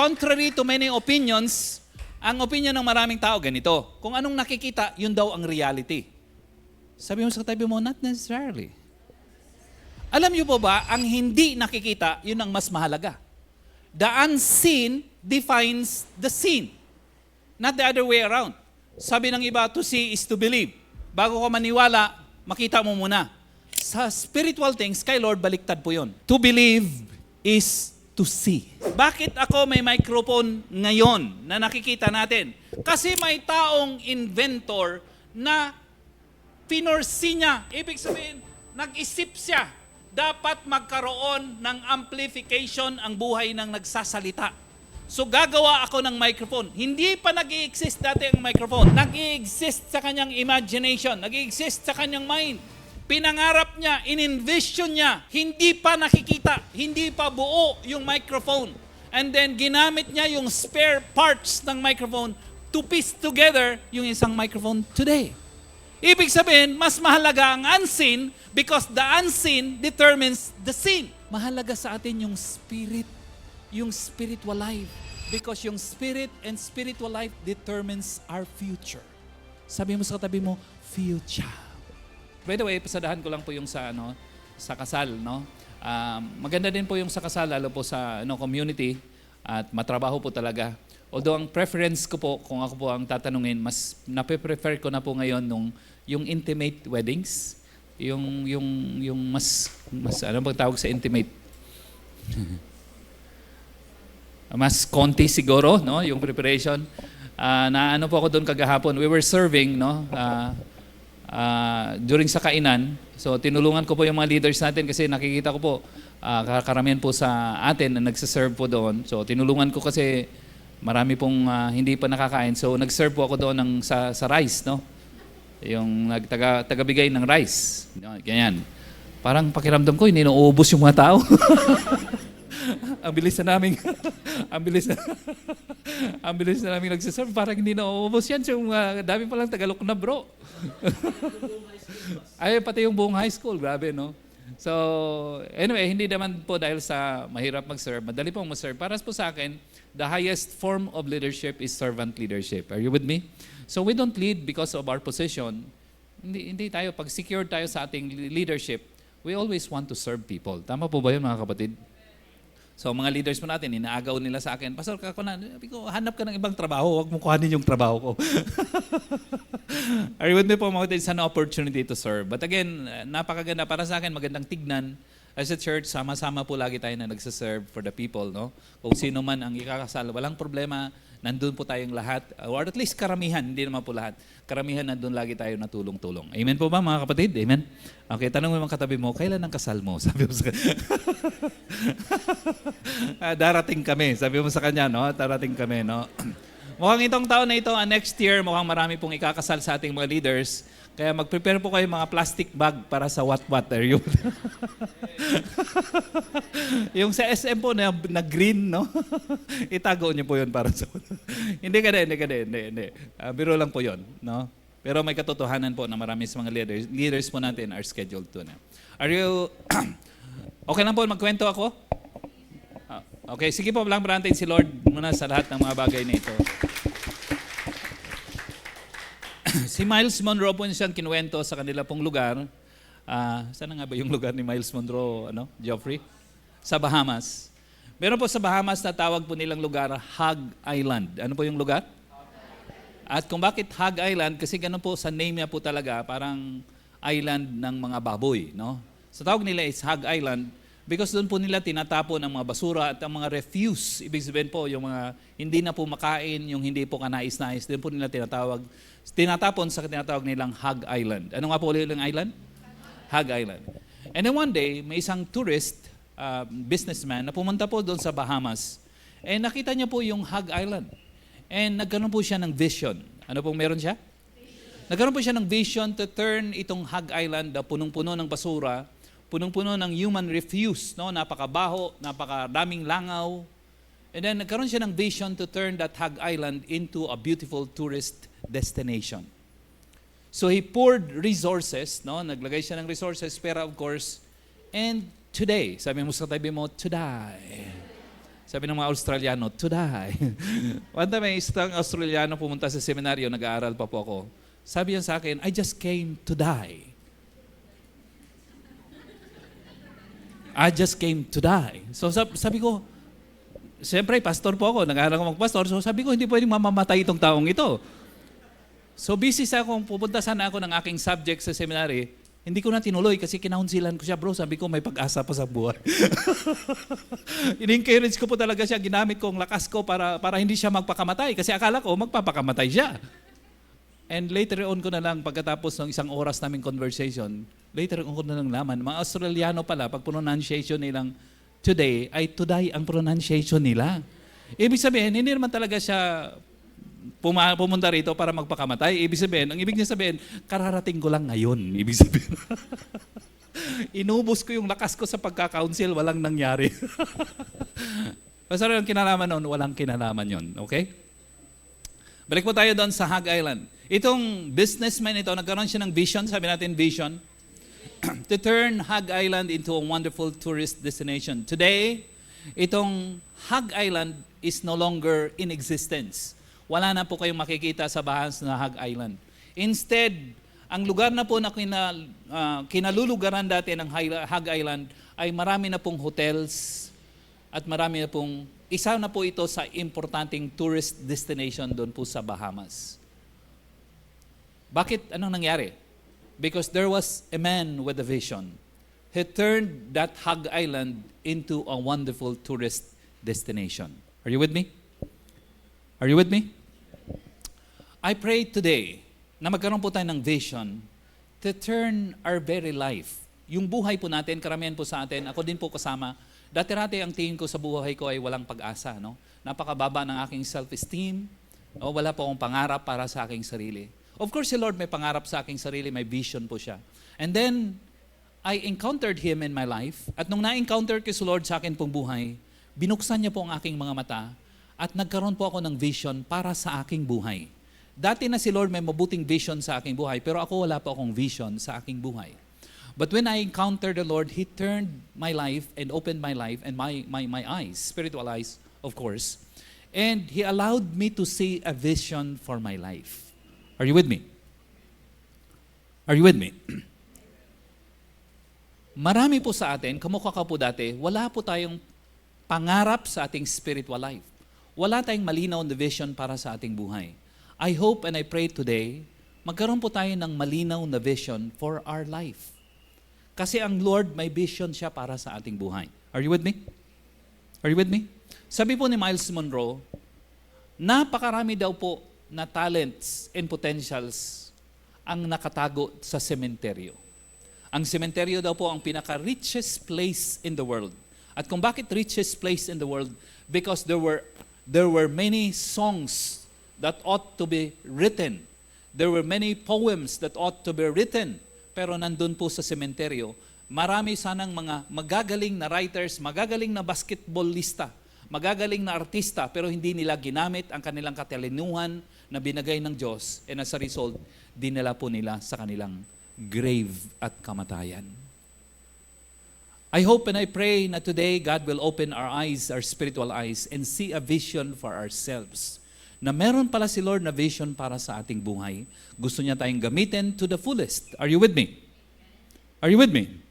contrary to many opinions, ang opinion ng maraming tao ganito. Kung anong nakikita, yun daw ang reality. Sabi mo sa katabi mo, not necessarily. Alam niyo po ba, ang hindi nakikita, yun ang mas mahalaga. The unseen defines the seen. Not the other way around. Sabi ng iba, to see is to believe. Bago ka maniwala, makita mo muna. Sa spiritual things, kay Lord, baliktad po yun. To believe is to see. Bakit ako may microphone ngayon na nakikita natin? Kasi may taong inventor na pinorsi niya. Ibig sabihin, nag-isip siya. Dapat magkaroon ng amplification ang buhay ng nagsasalita. So gagawa ako ng microphone. Hindi pa nag-i-exist dati ang microphone. Nag-i-exist sa kanyang imagination. Nag-i-exist sa kanyang mind. Pinangarap niya, in-envision niya. Hindi pa nakikita. Hindi pa buo yung microphone. And then ginamit niya yung spare parts ng microphone to piece together yung isang microphone today. Ibig sabihin, mas mahalaga ang unseen because the unseen determines the seen. Mahalaga sa atin yung spirit, yung spiritual life. Because yung spirit and spiritual life determines our future. Sabi mo sa katabi mo, future. By the way, pasadahan ko lang po yung sa kasal, no? Maganda din po yung sa kasal, lalo po sa community at matrabaho po talaga. Although ang preference ko po, kung ako po ang tatanungin, mas nape-prefer ko na po ngayon yung intimate weddings, yung mas ano bang tawag sa intimate? Mas konti siguro, no, yung preparation. Na ano po ako doon kagahapon. We were serving, no, during sa kainan. So tinulungan ko po yung mga leaders natin kasi nakikita ko po karamihan po sa atin na nagse-serve po doon. So tinulungan ko kasi marami pong hindi pa nakakain. So nag-serve po ako doon sa rice, no? Yung tagabigay ng rice. Ganyan. Parang pakiramdam ko, hindi nauubos yung mga tao. Ang bilis na namin ang bilis na namin nagsiserve, parang hindi nauubos yan. So, dami pa lang Tagalog na bro. Ay, pati yung buong high school, grabe, no? So, anyway, hindi naman po dahil sa mahirap mag-serve, madali pong mag-serve. Para po sa akin, the highest form of leadership is servant leadership. Are you with me? So we don't lead because of our position. Hindi tayo, pag secured tayo sa ating leadership, we always want to serve people. Tama po ba yun, mga kapatid? So mga leaders mo natin, inaagaw nila sa akin, Pastor, hanap ka ng ibang trabaho, huwag mo kuhanin yung trabaho ko. Are you with me po, mga kapatid? It's an opportunity to serve. But again, napakaganda para sa akin, magandang tignan. As a church, sama-sama po lagi tayo na nagsaserve for the people, no? Kung sino man ang ikakasal, walang problema, nandun po tayong lahat, or at least karamihan, hindi naman po lahat. Karamihan nandun lagi tayo na tulong-tulong. Amen po ba, mga kapatid? Amen? Okay, tanong mo yung katabi mo, kailan ang kasal mo? Sabi mo sa kanya. Darating kami. Sabi mo sa kanya, no? Darating kami, no? Mukhang itong taon na ito, next year, mukhang marami pong ikakasal sa ating mga leaders. Kaya mag-prepare po kayo mga plastic bag para sa what-what. Yun. Yung sa SM po na green, no? Itago niyo po yun para sa... Hindi. Biro lang po yun, no? Pero may katotohanan po na marami sa mga leaders po natin are scheduled to na. Are you... Okay lang po, magkwento ako? Okay, sige po, lang parantayin si Lord muna sa lahat ng mga bagay na ito. Si Miles Monroe po siyang kinuwento sa kanila pong lugar. Saan nga ba yung lugar ni Miles Monroe, Geoffrey? Sa Bahamas. Meron po sa Bahamas na tawag po nilang lugar, Hog Island. Ano po yung lugar? At kung bakit Hog Island, kasi ganun po sa name niya po talaga, parang island ng mga baboy, no? Sa tawag nila is Hog Island because doon po nila tinatapon ang mga basura at ang mga refuse. Ibig sabihin po, yung mga hindi na po makain, yung hindi po kanais-nais, doon po nila tinatapon sa tinatawag nilang Hog Island. Ano nga po ulit yung island? Hog Island. And then one day, may isang tourist, businessman, na pumunta po doon sa Bahamas. And nakita niya po yung Hog Island. And nagkaroon po siya ng vision. Ano pong meron siya? Nagkaroon po siya ng vision to turn itong Hog Island na punong-puno ng basura, punong-puno ng human refuse, no? Napakabaho, napakadaming langaw. And then nagkaroon siya ng vision to turn that Hog Island into a beautiful tourist destination. So he poured resources, no? Naglagay siya ng resources, pero of course, and today, sabi mo sa tabi mo, today. Sabi ng mga Australiano, to die. One time, may isang Australiano pumunta sa seminaryo, nag-aaral pa po ako. Sabi niya sa akin, I just came to die. I just came to die. So sabi ko, siyempre, pastor po ako, nag-aaral ako mag-pastor, so sabi ko, hindi pwedeng mamamatay itong taong ito. So busy sa akong pupunta sana ako ng aking subject sa seminary, hindi ko na tinuloy kasi kinaunsilan ko siya, bro, sabi ko may pag-asa pa sa buhay. In-encourage ko po talaga siya, ginamit ko ang lakas ko para hindi siya magpakamatay kasi akala ko magpapakamatay siya. And later on ko na lang, pagkatapos ng isang oras naming conversation, later on ko na lang naman, mga Australiano pala, pag pronunciation nilang today, ay today ang pronunciation nila. Ibig sabihin, hindi naman talaga siya pumunta rito para magpakamatay. Ibig sabihin, ang ibig niya sabihin, kararating ko lang ngayon. Ibig sabihin, inubos ko yung lakas ko sa pagka-counsel, walang nangyari. Basta ang kinalaman noon, walang kinalaman yon. Okay? Balik po tayo doon sa Hog Island. Itong businessman ito, nagkaroon siya ng vision, sabi natin vision, to turn Hog Island into a wonderful tourist destination. Today, itong Hog Island is no longer in existence. Wala na po kayong makikita sa bahas na Hog Island. Instead, ang lugar na po na kinalulugaran dati ng Hog Island ay marami na pong hotels at marami na pong, isa na po ito sa importanteng tourist destination doon po sa Bahamas. Bakit? Anong nangyari? Because there was a man with a vision. He turned that Hog Island into a wonderful tourist destination. Are you with me? Are you with me? I pray today na magkaroon po tayo ng vision to turn our very life. Yung buhay po natin, karamihan po sa atin, ako din po kasama, dati-rati ang tingin ko sa buhay ko ay walang pag-asa. No? Napakababa ng aking self-esteem. O wala po akong pangarap para sa aking sarili. Of course, si Lord may pangarap sa aking sarili, may vision po siya. And then, I encountered Him in my life. At nung na-encounter ko si Lord sa akin pong buhay, binuksan niya po ang aking mga mata at nagkaroon po ako ng vision para sa aking buhay. Dati na si Lord may mabuting vision sa aking buhay, pero ako wala pa akong vision sa aking buhay. But when I encountered the Lord, He turned my life and opened my life and my eyes, spiritual eyes, of course. And He allowed me to see a vision for my life. Are you with me? Are you with me? Marami po sa atin, kamukha ka po dati, wala po tayong pangarap sa ating spiritual life. Wala tayong malinaw na vision para sa ating buhay. I hope and I pray today, magkaroon po tayo ng malinaw na vision for our life. Kasi ang Lord, may vision siya para sa ating buhay. Are you with me? Are you with me? Sabi po ni Miles Monroe, napakarami daw po na talents and potentials ang nakatago sa sementeryo. Ang sementeryo daw po ang pinaka-richest place in the world. At kung bakit richest place in the world? Because there were many songs that ought to be written. There were many poems that ought to be written. Pero nandun po sa sementeryo, marami sanang mga magagaling na writers, magagaling na basketballista, magagaling na artista, pero hindi nila ginamit ang kanilang katalinuhan na binagay ng Diyos. And as a result, dinala po nila sa kanilang grave at kamatayan. I hope and I pray na today God will open our eyes, our spiritual eyes, and see a vision for ourselves. Na meron pala si Lord na vision para sa ating buhay. Gusto niya tayong gamitin to the fullest. Are you with me? Are you with me?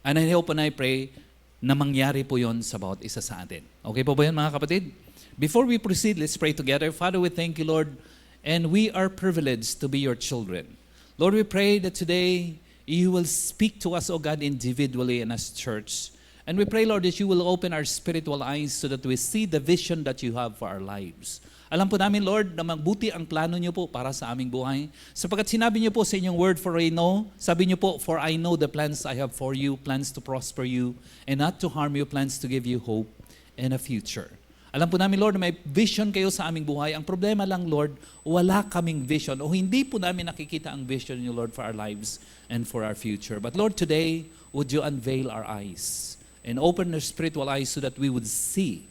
And I hope and I pray na mangyari po yon sa bawat isa sa atin. Okay po ba yan mga kapatid? Before we proceed, let's pray together. Father, we thank you, Lord, and we are privileged to be your children. Lord, we pray that today you will speak to us, O God, individually and as church. And we pray, Lord, that you will open our spiritual eyes so that we see the vision that you have for our lives. Alam po namin, Lord, na magbuti ang plano niyo po para sa aming buhay. Sapagkat sinabi niyo po sa inyong word, for I know, sabi niyo po, for I know the plans I have for you, plans to prosper you, and not to harm you, plans to give you hope and a future. Alam po namin, Lord, na may vision kayo sa aming buhay. Ang problema lang, Lord, wala kaming vision o hindi po namin nakikita ang vision niyo, Lord, for our lives and for our future. But Lord, today, would you unveil our eyes and open our spiritual eyes so that we would see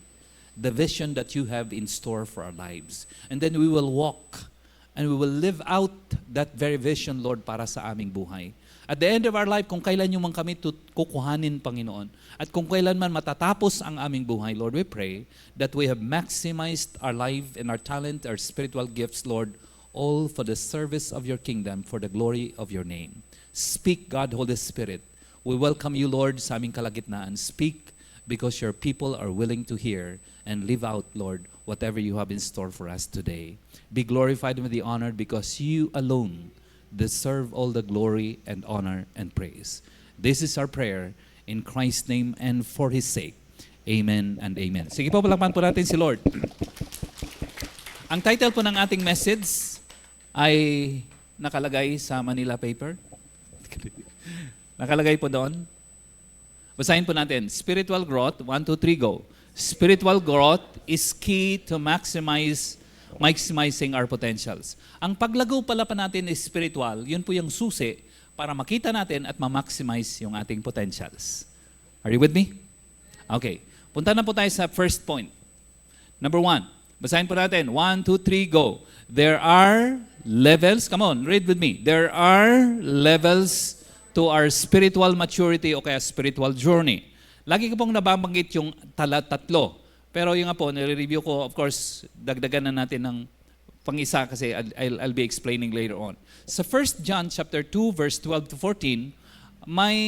the vision that you have in store for our lives. And then we will walk and we will live out that very vision, Lord, para sa aming buhay. At the end of our life, kung kailan nyo man kami kukuhanin, Panginoon, at kung kailan man matatapos ang aming buhay, Lord, we pray that we have maximized our life and our talent, our spiritual gifts, Lord, all for the service of your kingdom, for the glory of your name. Speak, God, Holy Spirit. We welcome you, Lord, sa aming kalagitnaan. Speak because your people are willing to hear and live out, Lord, whatever you have in store for us today. Be glorified and be honored because you alone deserve all the glory and honor and praise. This is our prayer in Christ's name and for His sake. Amen and amen. Sige po, palakpan po natin si Lord. Ang title po ng ating message ay nakalagay sa Manila paper. Nakalagay po doon. Basahin po natin. Spiritual growth, 1, 2, 3, go. Spiritual growth is key to maximizing our potentials. Ang paglago pala pa natin is spiritual, yun po yung susi para makita natin at ma-maximize yung ating potentials. Are you with me? Okay. Punta na po tayo sa first point. Number 1. Basahin po natin. 1, 2, 3, go. There are levels. Come on, read with me. There are levels to our spiritual maturity o kaya spiritual journey. Lagi ko pong nababanggit yung tatlo. Pero yung nga po, nire-review ko, of course, dagdagan na natin ng pang-isa kasi I'll be explaining later on. Sa 1 John chapter 2, verse 12 to 14, may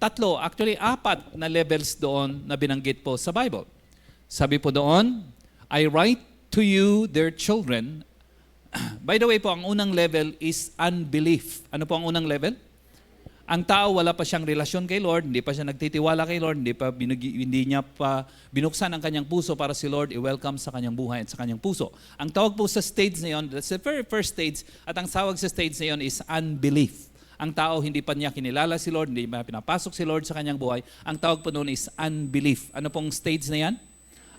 tatlo, actually 4 na levels doon na binanggit po sa Bible. Sabi po doon, I write to you, their children. By the way po, ang unang level is unbelief. Ano po ang unang level? Ang tao wala pa siyang relasyon kay Lord, hindi pa siya nagtitiwala kay Lord, hindi niya pa binuksan ang kanyang puso para si Lord i-welcome sa kanyang buhay at sa kanyang puso. Ang tawag po sa stage na yon, that's the very first stage, at ang tawag sa stage na yon is unbelief. Ang tao hindi pa niya kinilala si Lord, hindi pa pinapasok si Lord sa kanyang buhay. Ang tawag po noon is unbelief. Ano pong stage na yan?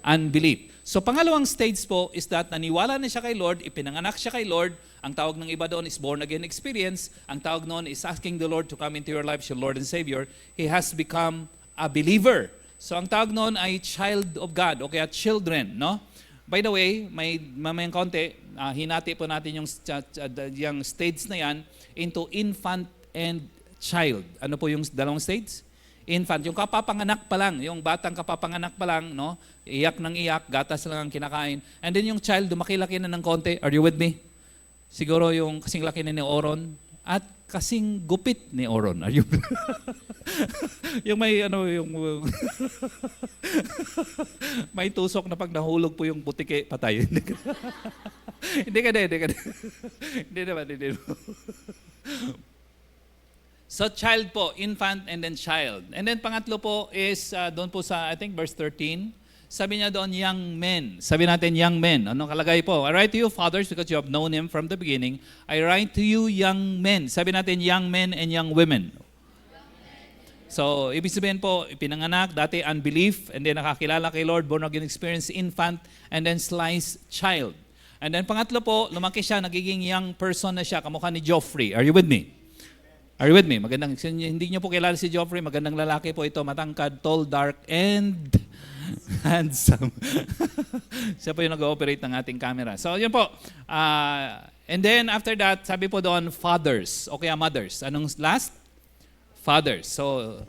Unbelief. So pangalawang stage po is that naniwala na siya kay Lord, ipinanganak siya kay Lord. Ang tawag ng iba doon is born again experience. Ang tawag noon is asking the Lord to come into your life, your Lord and Savior. He has become a believer. So ang tawag noon ay child of God o kaya children, no? By the way, may mamayang konti, hinati po natin yung stage na yan into infant and child. Ano po yung dalawang stage? Infant, yung kapapanganak pa lang, yung batang kapapanganak pa lang, no? Iyak ng iyak, gatas lang ang kinakain. And then yung child, lumaki-laki na ng konti. Are you with me? Siguro yung kasing laki na ni Oron at kasing gupit ni Oron. Are you? Yung may may tusok na pag nahulog po yung butike, patay. Hindi ka. Hindi naman. So child po, infant and then child. And then pangatlo po is doon po sa I think verse 13. Sabi niya doon, young men. Sabi natin, young men. Anong kalagay po? I write to you, fathers, because you have known him from the beginning. I write to you, young men. Sabi natin, young men and young women. So, ibig sabihin po, pinanganak, dati unbelief, and then nakakilala kay Lord, born again experience, infant, and then sliced child. And then pangatlo po, lumaki siya, nagiging young person na siya, kamukha ni Joffrey. Are you with me? Are you with me? Magandang, hindi niyo po kilala si Joffrey, magandang lalaki po ito, matangkad, tall, dark, and handsome. Siya po yung nag-ooperate ng ating camera. So, yun po. And then, after that, sabi po doon, fathers, o kaya mothers. Anong last? Fathers. So,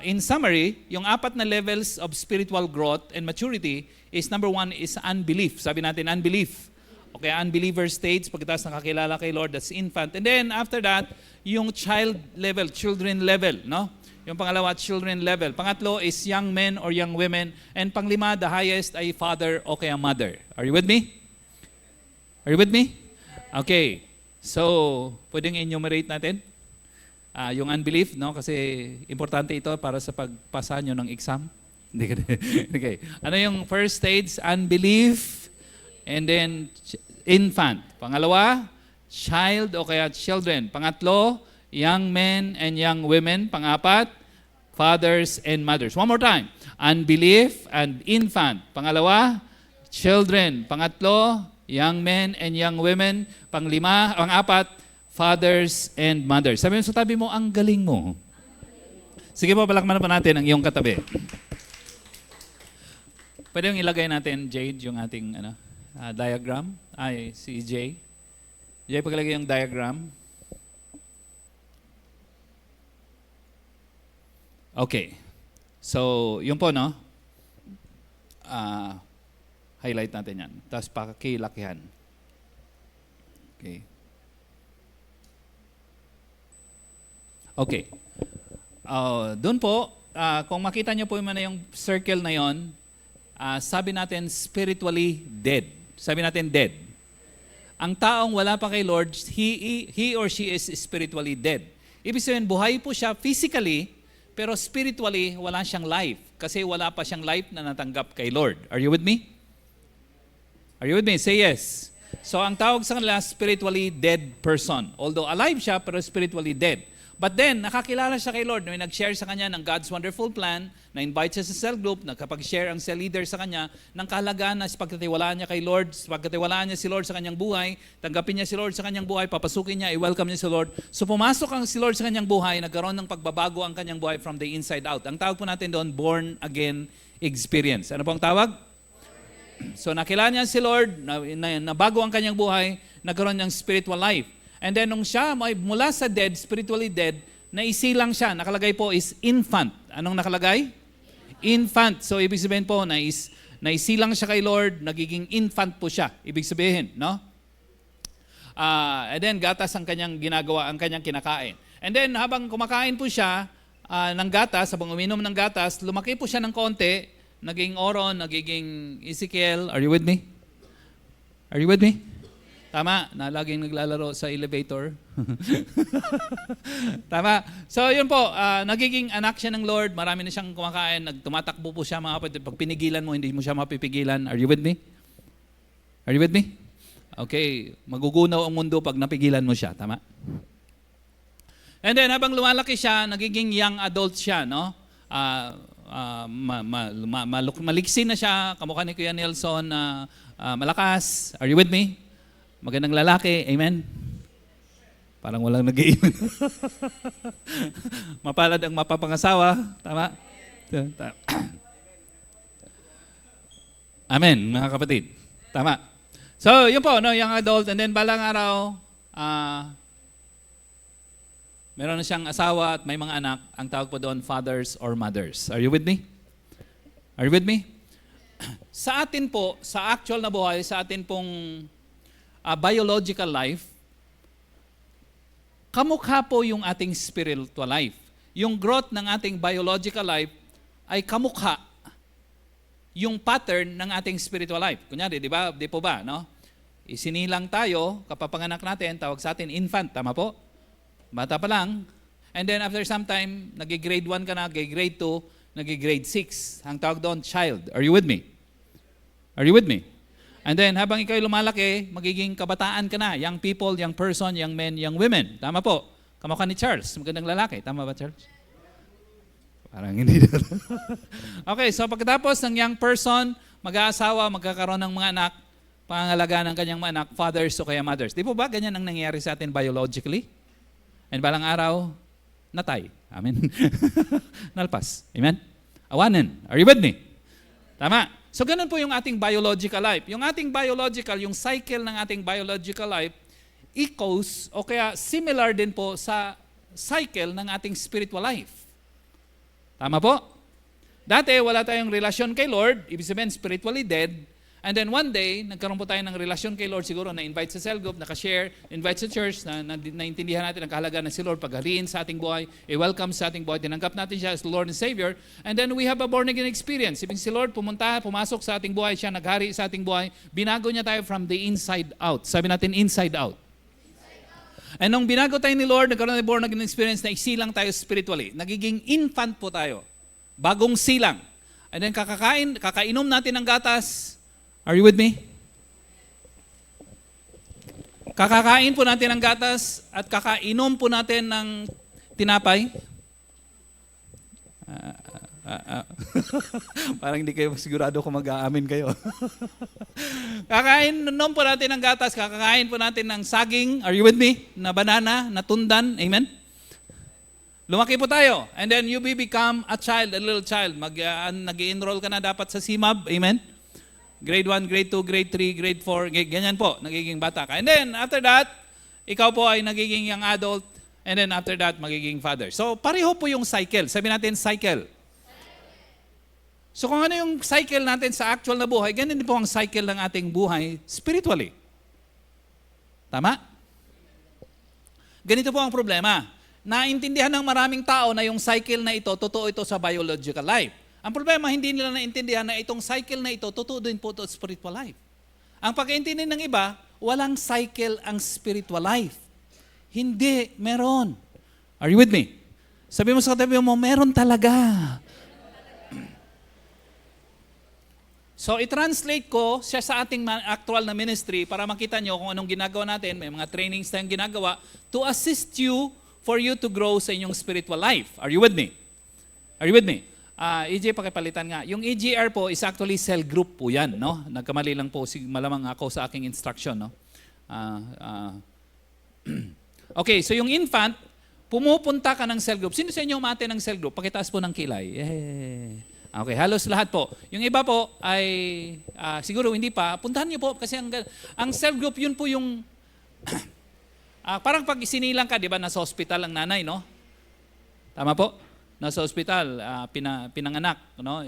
in summary, yung 4 na levels of spiritual growth and maturity is number 1 is unbelief. Sabi natin, unbelief. O kaya unbeliever stage, pagkatapos nakakilala kay Lord, that's infant. And then, after that, yung child level, children level, no? Yung pangalawa, children level. Pangatlo is young men or young women. And panglima, the highest ay father o kaya mother. Are you with me? Are you with me? Okay. So, pwedeng enumerate natin yung unbelief, no? Kasi importante ito para sa pagpasa nyo ng exam. Okay. Ano yung first stage? Unbelief. And then, infant. Pangalawa, child o kaya children. Pangatlo, young men and young women. Pangapat, fathers and mothers. One more time. Unbelief and infant. Pangalawa, children. Pangatlo, young men and young women. Panglima, pangapat, fathers and mothers. Sabi mo sa tabi mo, ang galing mo. Sige po, palakman pa natin ang iyong katabi. Pwede yung ilagay natin, Jade, yung ating diagram. Ay, si Jay. Jay, paglagay yung diagram. Okay. So, yun po, no? Highlight natin yan. Tapos pakilakihan. Okay. Okay. Doon po, kung makita nyo po yung circle na yon, sabi natin spiritually dead. Sabi natin dead. Ang taong wala pa kay Lord, he or she is spiritually dead. Ibig sabihin, buhay po siya physically, pero spiritually, wala siyang life. Kasi wala pa siyang life na natanggap kay Lord. Are you with me? Are you with me? Say yes. So, ang tawag sa kanila, spiritually dead person. Although alive siya, pero spiritually dead. But then, nakakilala siya kay Lord. May nag-share sa kanya ng God's wonderful plan, na-invite siya sa cell group, nakapag-share ang cell leader sa kanya ng kahalagaan na pagkatiwalaan niya kay Lord, pagkatiwalaan niya si Lord sa kanyang buhay, tanggapin niya si Lord sa kanyang buhay, papasukin niya, i-welcome niya si Lord. So pumasok ang si Lord sa kanyang buhay, nagkaroon ng pagbabago ang kanyang buhay from the inside out. Ang tawag po natin doon, born again experience. Ano po ang tawag? So nakilala niya si Lord, nabago ang kanyang buhay, nagkaroon ng spiritual life. And then nung siya mula sa dead, spiritually dead, naisilang siya. Nakalagay po is infant. Anong nakalagay? Infant. So ibig sabihin po, naisilang siya kay Lord, nagiging infant po siya. Ibig sabihin, no? And then gatas ang kanyang ginagawa, ang kanyang kinakain. And then habang kumakain po siya ng gatas, habang uminom ng gatas, lumaki po siya ng konti, naging Oron, nagiging Ezekiel. Are you with me? Are you with me? Tama, na laging naglalaro sa elevator. Tama. So yun po, nagiging anak siya ng Lord, marami na siyang kumakain, tumatakbo po siya mga kapatid. Pag pinigilan mo, hindi mo siya mapipigilan. Are you with me? Are you with me? Okay, magugunaw ang mundo pag napigilan mo siya. Tama? And then habang lumalaki siya, nagiging young adult siya, no? Maliksi na siya, kamukha ni Kuya Nelson, malakas. Are you with me? Magandang lalaki, amen? Parang walang nag-iiman. Mapalad ang mapapangasawa, tama? Amen, mga kapatid. Tama. So, yun po, no, young adult, and then balang araw, meron na siyang asawa at may mga anak. Ang tawag po doon, fathers or mothers. Are you with me? Are you with me? Sa atin po, sa actual na buhay, sa atin pong biological life, kamukha po yung ating spiritual life. Yung growth ng ating biological life ay kamukha yung pattern ng ating spiritual life. Kunyari, di ba? Di po ba, no? Isinilang tayo, kapapanganak natin, tawag sa atin infant, tama po? Bata pa lang. And then after some time, nag-grade 1 ka na, nag-grade 2, nag-grade 6. Ang tawag doon, child. Are you with me? Are you with me? And then, habang ikaw lumalaki, magiging kabataan ka na. Young people, young person, young men, young women. Tama po. Kamukha ni Charles. Magandang lalaki. Tama ba, Charles? Parang hindi. Okay, so pagkatapos ng young person, mag-aasawa, magkakaroon ng mga anak, pangangalaga ng kanyang mga anak, fathers o kaya mothers. Di po ba ganyan ang nangyayari sa atin biologically? And balang araw, natay. Amen. Nalpas. Amen? Awanan. Are you with me? Tama. So ganun po yung ating biological life. Yung ating biological, yung cycle ng ating biological life, echoes o kaya similar din po sa cycle ng ating spiritual life. Tama po? Dati wala tayong relasyon kay Lord, ibig sabihin spiritually dead. And then one day, nagkaroon po tayo ng relasyon kay Lord, siguro na-invite sa cell group, nakashare, invite sa church, naintindihan natin ang kahalaga na si Lord, paghariin sa ating buhay, i-welcome sa ating buhay, tinanggap natin siya as Lord and Savior, and then we have a born-again experience. Ibig si Lord, pumasok sa ating buhay, siya naghari sa ating buhay, binago niya tayo from the inside out. Sabi natin, inside out. And nung binago tayo ni Lord, nagkaroon ng born-again experience, na isilang tayo spiritually. Nagiging infant po tayo. Bagong silang. And then kakainom natin ng gatas. Are you with me? Kakakain po natin ng gatas at kakainom po natin ng tinapay. Parang hindi kayo sigurado kung mag-aamin kayo. Kakainom po natin ng gatas, kakakain po natin ng saging. Are you with me? Na banana, na tundan. Amen? Lumaki po tayo. And then you become a child, a little child. Nag-enroll ka na dapat sa CMAB. Amen? Grade 1, grade 2, grade 3, grade 4, ganyan po, nagiging bata ka. And then, after that, ikaw po ay nagiging young adult. and then after that, magiging father. So, pareho po yung cycle. Sabi natin, cycle. So, kung ano yung cycle natin sa actual na buhay, ganun din po ang cycle ng ating buhay spiritually. Tama? Ganito po ang problema. Naintindihan ng maraming tao na yung cycle na ito, totoo ito sa biological life. Ang problema, hindi nila naintindihan na itong cycle na ito, totoo din po ito sa spiritual life. Ang pagkaintindi ng iba, walang cycle ang spiritual life. Hindi, meron. Are you with me? Sabi mo sa katabi mo, meron talaga. So, i-translate ko siya sa ating actual na ministry para makita nyo kung anong ginagawa natin. May mga trainings tayong ginagawa to assist you for you to grow sa inyong spiritual life. Are you with me? Are you with me? EJ, pakipalitan nga. Yung EGR po is actually cell group po yan, no? Nagkamali lang po, malamang ako sa aking instruction, no? Okay, so yung infant, pumupunta ka ng cell group. Sino sa inyo umate ng cell group? Pakitaas po ng kilay. Okay, halos lahat po. Yung iba po ay, siguro hindi pa, puntahan niyo po kasi ang cell group, yun po yung, parang pag isinilang ka, di ba, nasa hospital ang nanay, no? Tama po? Nasa hospital, pinanganak, no?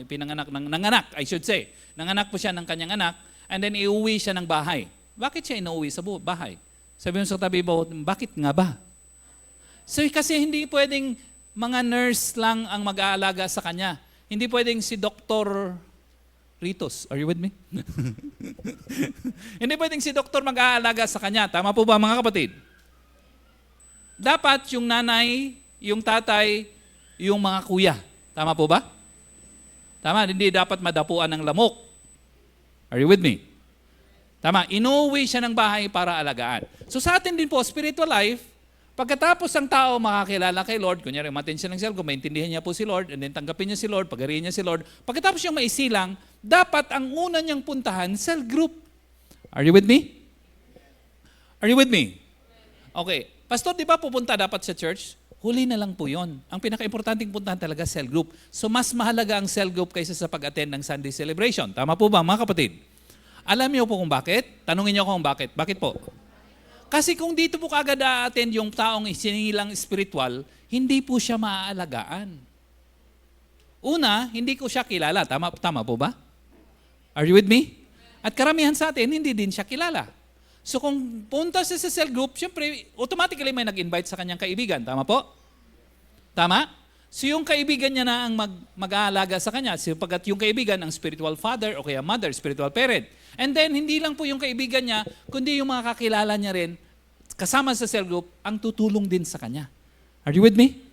Nanganak, I should say. Nanganak po siya ng kanyang anak, and then iuwi siya ng bahay. Bakit siya inuwi sa bahay? Sabi mo sa tabi mo, bakit nga ba? So, kasi hindi pwedeng mga nurse lang ang mag-aalaga sa kanya. Hindi pwedeng si Dr. Ritos. Are you with me? Hindi pwedeng si doktor mag-aalaga sa kanya. Tama po ba mga kapatid? Dapat yung nanay, yung tatay, yung mga kuya. Tama po ba? Tama, hindi dapat madapuan ng lamok. Are you with me? Tama, inuwi siya ng bahay para alagaan. So sa atin din po, spiritual life, pagkatapos ang tao makakilala kay Lord, kunyari umatin siya ng cell, kung maintindihan niya po si Lord, and then tanggapin niya si Lord, pagarihin niya si Lord, pagkatapos siyang maisilang, dapat ang una niyang puntahan, cell group. Are you with me? Are you with me? Okay. Pastor, di ba pupunta dapat sa church? Huli na lang po yun. Ang pinaka-importanting puntahan talaga, cell group. So mas mahalaga ang cell group kaysa sa pag-attend ng Sunday celebration. Tama po ba mga kapatid? Alam niyo po kung bakit? Tanungin niyo kung bakit. Bakit po? Kasi kung dito po kagad a-attend yung taong isinilang spiritual, hindi po siya maaalagaan. Una, hindi ko siya kilala. Tama po ba? Are you with me? At karamihan sa atin, hindi din siya kilala. So kung punta siya sa cell group, syempre, automatically may nag-invite sa kanyang kaibigan. Tama po? Tama? So yung kaibigan niya na ang mag-aalaga sa kanya, sapagkat yung kaibigan ang spiritual father o kaya mother, spiritual parent. And then, hindi lang po yung kaibigan niya, kundi yung mga kakilala niya rin, kasama sa cell group, ang tutulong din sa kanya. Are you with me?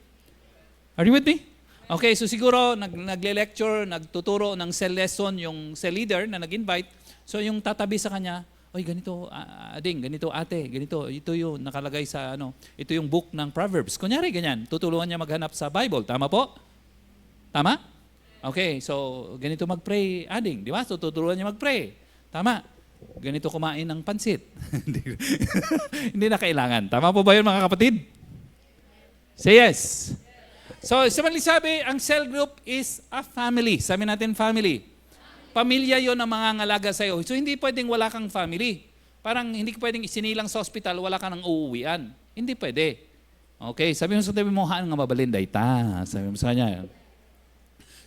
Are you with me? Okay, so siguro nagle-lecture, nagtuturo ng cell lesson yung cell leader na nag-invite. So yung tatabi sa kanya, oy, ganito, ading, ganito, ate, ganito, ito yung nakalagay sa, ito yung book ng Proverbs. Kunyari, ganyan, tutulungan niya maghanap sa Bible. Tama po? Tama? Okay, so, ganito mag-pray, ading, di ba? So, tutulungan niya mag-pray. Tama? Ganito kumain ng pansit. Hindi na kailangan. Tama po ba yun, mga kapatid? Say yes. So, sabi, ang cell group is a family. Sabi natin, family. Pamilya yon ang mga ngalaga sa'yo. So, hindi pwedeng wala kang family. Parang hindi pwedeng isinilang sa ospital, wala ka nang uuwian. Hindi pwede. Okay, sabi mo sa tabi mo, haan nga mabalinday ta. Sabi mo sa kanya.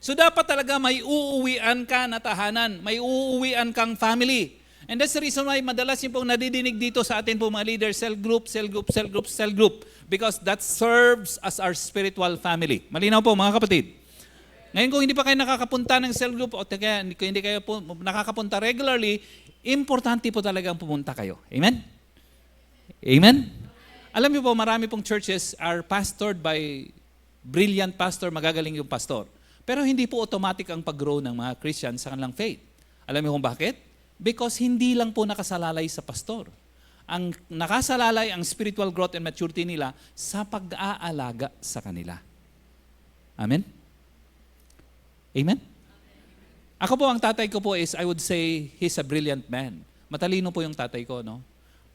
So, dapat talaga may uuwian ka na tahanan. May uuwian kang family. And that's the reason why madalas yung pong nadidinig dito sa atin po mga leaders, cell group, cell group, cell group, cell group. Because that serves as our spiritual family. Malinaw po mga kapatid. Ngayon kung hindi pa kayo nakakapunta ng cell group o kaya hindi kayo nakakapunta regularly, importante po talagang pumunta kayo. Amen? Amen? Alam niyo po, marami pong churches are pastored by brilliant pastor, magagaling yung pastor. Pero hindi po automatic ang pag-grow ng mga Christians sa kanilang faith. Alam niyo kung bakit? Because hindi lang po nakasalalay sa pastor. Ang nakasalalay ang spiritual growth and maturity nila sa pag-aalaga sa kanila. Amen? Amen? Ako po, ang tatay ko po is, I would say, he's a brilliant man. Matalino po yung tatay ko, no?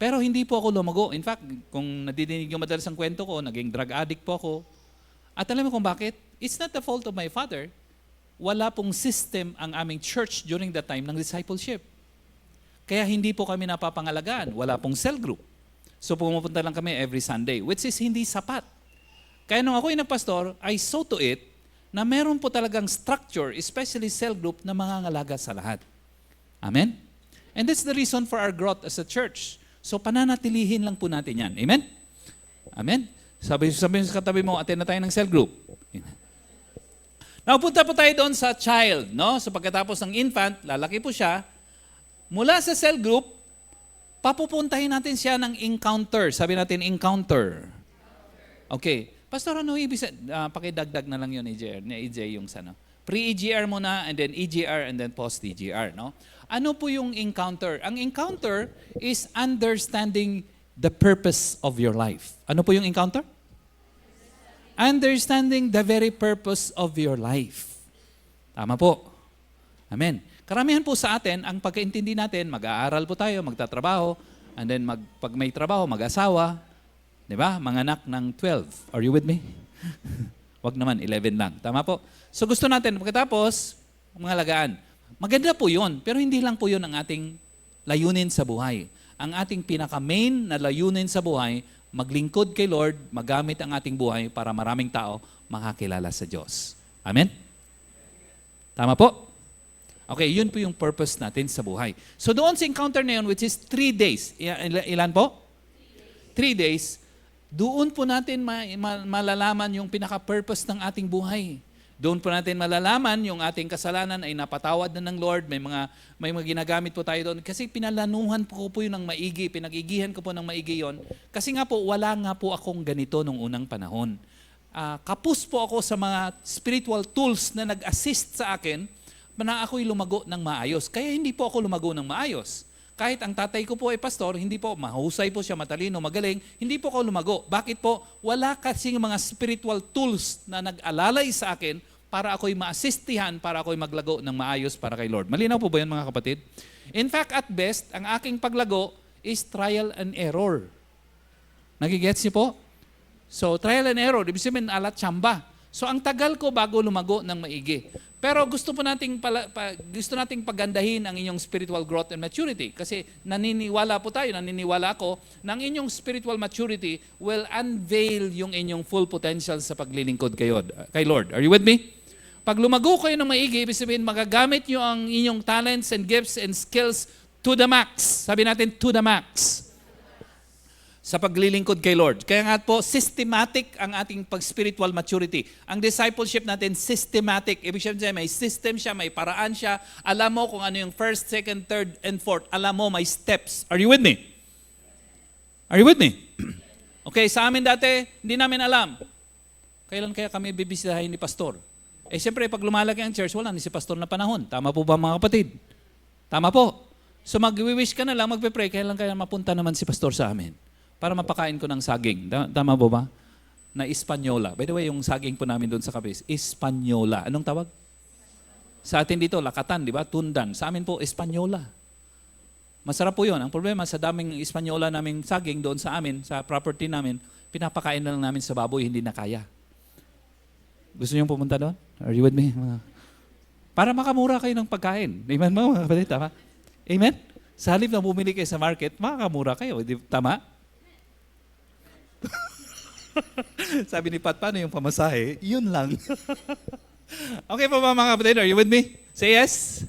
Pero hindi po ako lumago. In fact, kung nadidinig yung madalas ang kwento ko, naging drug addict po ako. At alam mo kung bakit? It's not the fault of my father. Wala pong system ang aming church during that time ng discipleship. Kaya hindi po kami napapangalagaan. Wala pong cell group. So pumupunta lang kami every Sunday, which is hindi sapat. Kaya nung ako'y nagpastor, I saw to it na meron po talagang structure, especially cell group, na mangangalaga sa lahat. Amen? And that's the reason for our growth as a church. So pananatilihin lang po natin yan. Amen? Amen? Sabi sa katabi mo, attend na tayo ng cell group. Now, punta po tayo doon sa child, no? So pagkatapos ng infant, lalaki po siya. Mula sa cell group, papupuntahin natin siya ng encounter. Sabi natin, encounter. Okay. Pastor, ano ibig sabihin? Pakidagdag na lang yun, EJ, yung sana. Pre-EGR muna, and then EGR, and then post-EGR, no? Ano po yung encounter? Ang encounter is understanding the purpose of your life. Ano po yung encounter? Understanding the very purpose of your life. Tama po. Amen. Karamihan po sa atin, ang pagkaintindi natin, mag-aaral po tayo, magtatrabaho, and then pag may trabaho, mag-asawa. Di ba? Manganak ng 12. Are you with me? Wag naman, 11 lang. Tama po. So gusto natin, pagkatapos, mga alagaan. Maganda po yun, pero hindi lang po yun ang ating layunin sa buhay. Ang ating pinaka-main na layunin sa buhay, maglingkod kay Lord, magamit ang ating buhay para maraming tao makakilala sa Diyos. Amen? Tama po? Okay, yun po yung purpose natin sa buhay. So doon sa encounter na yun, which is 3 days. Ilan po? 3 days. Doon po natin malalaman yung pinaka-purpose ng ating buhay. Doon po natin malalaman yung ating kasalanan ay napatawad na ng Lord. May mga ginagamit po tayo doon. Kasi pinalanuhan po yun ng maigi. Pinag-igihan ko po ng maigi yun. Kasi nga po, wala nga po akong ganito nung unang panahon. Kapus po ako sa mga spiritual tools na nag-assist sa akin na ako'y lumago ng maayos. Kaya hindi po ako lumago ng maayos. Kahit ang tatay ko po ay pastor, hindi po, mahusay po siya, matalino, magaling, hindi po ako lumago. Bakit po? Wala kasing mga spiritual tools na nag-alalay sa akin para ako'y ma-assistihan, para ako'y maglago ng maayos para kay Lord. Malinaw po ba yan, mga kapatid? In fact, at best, ang aking paglago is trial and error. Nagigets niyo po? So, trial and error, ibig sabihin, alat tsamba. So, ang tagal ko bago lumago ng maigi. Pero gusto nating pagandahin ang inyong spiritual growth and maturity. Kasi naniniwala ako, na ang inyong spiritual maturity will unveil yung inyong full potential sa paglilingkod kay Lord. Are you with me? Pag lumago kayo ng maigi, ibig sabihin, magagamit nyo ang inyong talents and gifts and skills to the max. Sabi natin, to the max. Sa paglilingkod kay Lord. Kaya nga po, systematic ang ating pag-spiritual maturity. Ang discipleship natin, systematic. Ibig sabihin, may system siya, may paraan siya. Alam mo kung ano yung first, second, third, and fourth. Alam mo, may steps. Are you with me? Are you with me? Okay, sa amin dati, hindi namin alam. Kailan kaya kami bibisitahin ni pastor? Siyempre, pag lumalaki ang church, wala ni si pastor na panahon. Tama po ba, mga kapatid? Tama po. So mag-wish ka na lang, magpe-pray, kailan kaya mapunta naman si pastor sa amin? Para mapakain ko ng saging. Tama po ba? Na Espanyola. By the way, yung saging po namin doon sa Capiz, Espanyola. Anong tawag? Sa atin dito, lakatan, di ba? Tundan. Sa amin po, Espanyola. Masarap po yun. Ang problema, sa daming Espanyola naming saging doon sa amin, sa property namin, pinapakain na lang namin sa baboy, hindi na kaya. Gusto niyo pumunta doon? Are you with me? Para makamura kayo ng pagkain. Amen mo, mga kapatid? Tama? Amen? Sa halip na bumili kayo sa market, makakamura kayo. Tama? Sabi ni Pat, paano yung pamasahe? Yun lang. Okay po ba, mga kapatid? Are you with me? Say yes?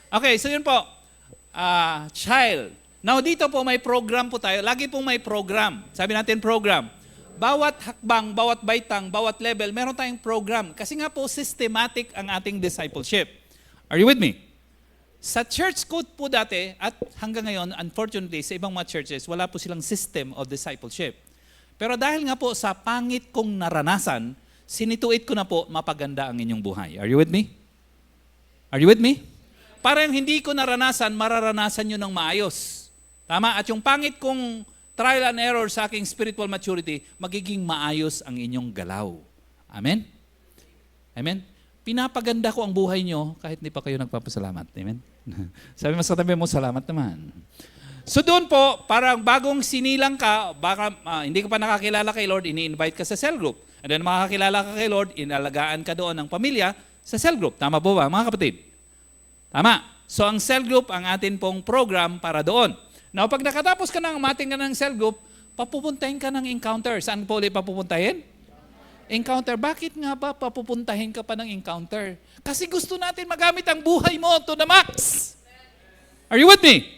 Okay, so yun po. Child. Now dito po may program po tayo. Lagi pong may program. Sabi natin program. Bawat hakbang, bawat baitang, bawat level, meron tayong program. Kasi nga po, systematic ang ating discipleship. Are you with me? Sa church code po dati, at hanggang ngayon, unfortunately, sa ibang mga churches, wala po silang system of discipleship. Pero dahil nga po sa pangit kong naranasan, sinituit ko na po mapaganda ang inyong buhay. Are you with me? Are you with me? Para yung hindi ko naranasan, mararanasan nyo ng maayos. Tama? At yung pangit kong trial and error sa aking spiritual maturity, magiging maayos ang inyong galaw. Amen? Amen? Pinapaganda ko ang buhay nyo kahit hindi pa kayo nagpapasalamat. Amen? Sabi mas katabi mo, salamat naman. So doon po, parang bagong sinilang ka, baka hindi ka pa nakakilala kay Lord, ini-invite ka sa cell group. And then makakilala ka kay Lord, inalagaan ka doon ng pamilya sa cell group. Tama po ba, mga kapatid? Tama. So ang cell group, ang atin pong program para doon. Now, pag nakatapos ka ng mating ka ng cell group, papupuntahin ka ng encounter. Saan po ulit papupuntahin? Encounter. Bakit nga ba papupuntahin ka pa ng encounter? Kasi gusto natin magamit ang buhay mo to the max. Are you with me?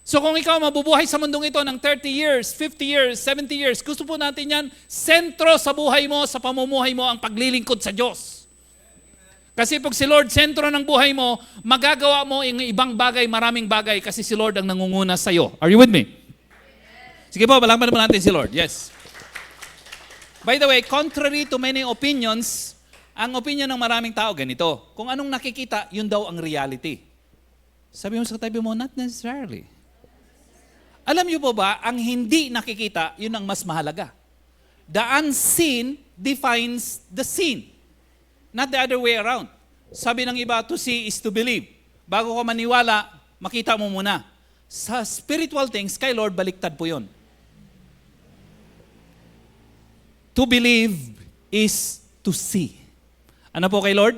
So kung ikaw mabubuhay sa mundong ito ng 30 years, 50 years, 70 years, gusto po natin yan, sentro sa buhay mo, sa pamumuhay mo, ang paglilingkod sa Diyos. Kasi pag si Lord sentro ng buhay mo, magagawa mo yung ibang bagay, maraming bagay, kasi si Lord ang nangunguna sa iyo. Are you with me? Sige po, balakpan naman natin si Lord. Yes. By the way, contrary to many opinions, ang opinion ng maraming tao ganito. Kung anong nakikita, yun daw ang reality. Sabi mo sa katabi mo, not necessarily. Alam niyo po ba, ang hindi nakikita, yun ang mas mahalaga. The unseen defines the seen. Not the other way around. Sabi ng iba, to see is to believe. Bago ka maniwala, makita mo muna. Sa spiritual things, kay Lord, baliktad po yun. To believe is to see. Ano po kay Lord?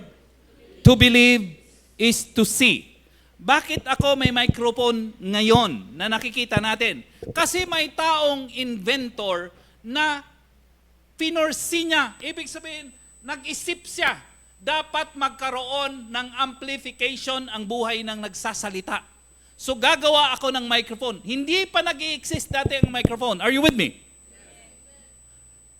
To believe is to see. Bakit ako may microphone ngayon na nakikita natin? Kasi may taong inventor na pinorsi niya. Ibig sabihin, nag-isip siya. Dapat magkaroon ng amplification ang buhay ng nagsasalita. So gagawa ako ng microphone. Hindi pa nag-i-exist dati ang microphone. Are you with me?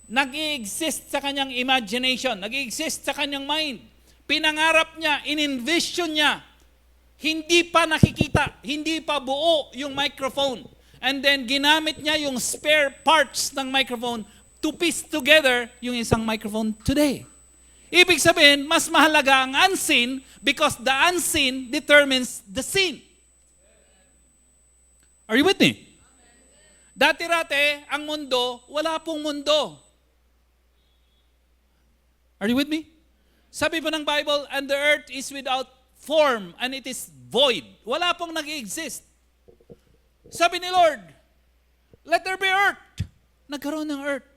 Nag-i-exist sa kanyang imagination. Nag-i-exist sa kanyang mind. Pinangarap niya, in-envision niya. Hindi pa nakikita, hindi pa buo yung microphone. And then ginamit niya yung spare parts ng microphone to piece together yung isang microphone today. Ibig sabihin, mas mahalaga ang unseen because the unseen determines the seen. Are you with me? Dati-rate, ang mundo, wala pong mundo. Are you with me? Sabi po ng Bible, and the earth is without form and it is void. Wala pong nag-exist. Sabi ni Lord, let there be earth. Nagkaroon ng earth.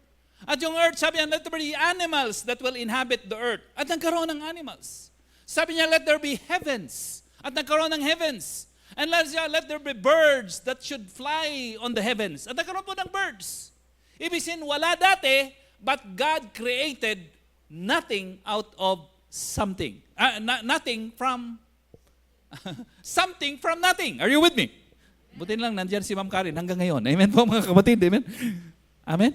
At yung earth, sabi niya, let there be animals that will inhabit the earth. At nagkaroon ng animals. Sabi niya, let there be heavens. At nagkaroon ng heavens. And let there be birds that should fly on the heavens. At nagkaroon po ng birds. Ibig sabihin, wala dati, but God created nothing out of something. Nothing from something from nothing. Are you with me? Buti lang nandiyan si Ma'am Karen hanggang ngayon. Amen po mga kapatid. Amen. Amen.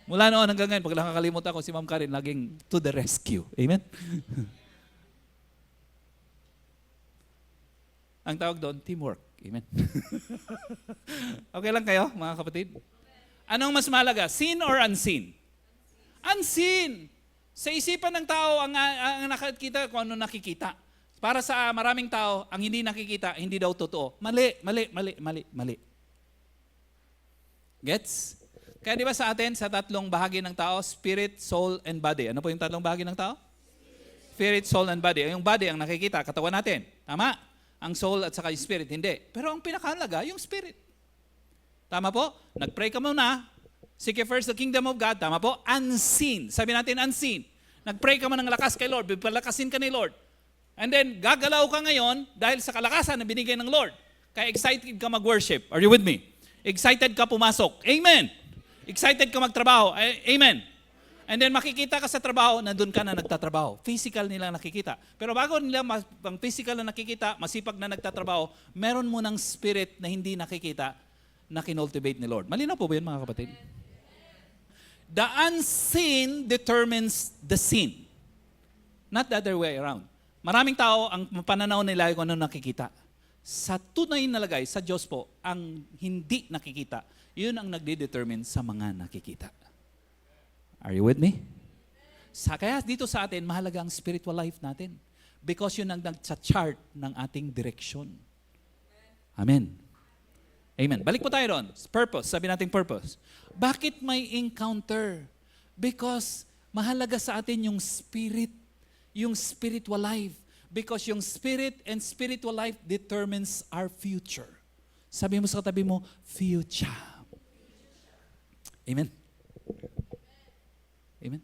Mula noon hanggang ngayon, pag nakakalimutan ako si Ma'am Karen, laging to the rescue. Amen. Ang tawag doon, teamwork. Amen. Okay lang kayo, mga kapatid? Anong mas mahalaga? Seen or unseen? Unseen. Sa isipan ng tao, ang nakikita, kung ano nakikita. Para sa maraming tao, ang hindi nakikita, hindi daw totoo. Mali, mali, mali, mali, mali. Gets? Kaya di ba sa atin, sa tatlong bahagi ng tao, spirit, soul, and body. Ano po yung tatlong bahagi ng tao? Spirit, soul, and body. Yung body ang nakikita, katawan natin. Tama? Ang soul at saka yung spirit, hindi. Pero ang pinakahalaga, yung spirit. Tama po? Nag-pray ka muna. Seek first the kingdom of God. Tama po? Unseen. Sabi natin unseen. Nag-pray ka man ng lakas kay Lord. Bipalakasin ka ni Lord. And then, gagalaw ka ngayon dahil sa kalakasan na binigay ng Lord. Kaya excited ka mag-worship. Are you with me? Excited ka pumasok. Amen. Excited ka magtrabaho. Amen. And then makikita ka sa trabaho, nandun ka na nagtatrabaho. Physical nila nakikita. Pero bago nila ang physical na nakikita, masipag na nagtatrabaho, meron mo ng spirit na hindi nakikita na kinultivate ni Lord. Malinaw po ba yun mga kapatid? The unseen determines the seen. Not the other way around. Maraming tao, ang pananaw nila kung ano nakikita. Sa tunay na lagay, sa Diyos po, ang hindi nakikita, yun ang nagde-determine sa mga nakikita. Are you with me? Kaya dito sa atin, mahalaga ang spiritual life natin. Because yun ang nagsa-chart ng ating direksyon. Amen. Amen. Balik po tayo doon. Purpose. Sabi natin purpose. Bakit may encounter? Because mahalaga sa atin yung spirit, yung spiritual life. Because yung spirit and spiritual life determines our future. Sabi mo sa katabi mo, future. Amen. Amen.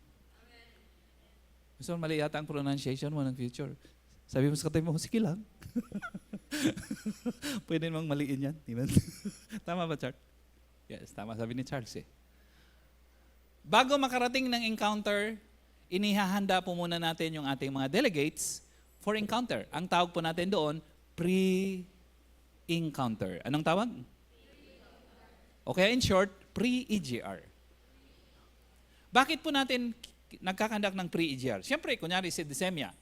Gusto mo mali yata ang pronunciation mo ng future. Sabi mo sa katabi mo, sige lang. Pwede namang maliin yan. Amen. Tama ba, Charles? Yes, tama. Sabi ni Charles eh. bago makarating ng encounter, inihahanda po muna natin yung ating mga delegates for encounter. Ang tawag po natin doon, pre-encounter. Anong tawag? O kaya in short, pre-EGR. Bakit po natin nagkakandak ng pre-EGR? Siyempre, kunyari si Desemia,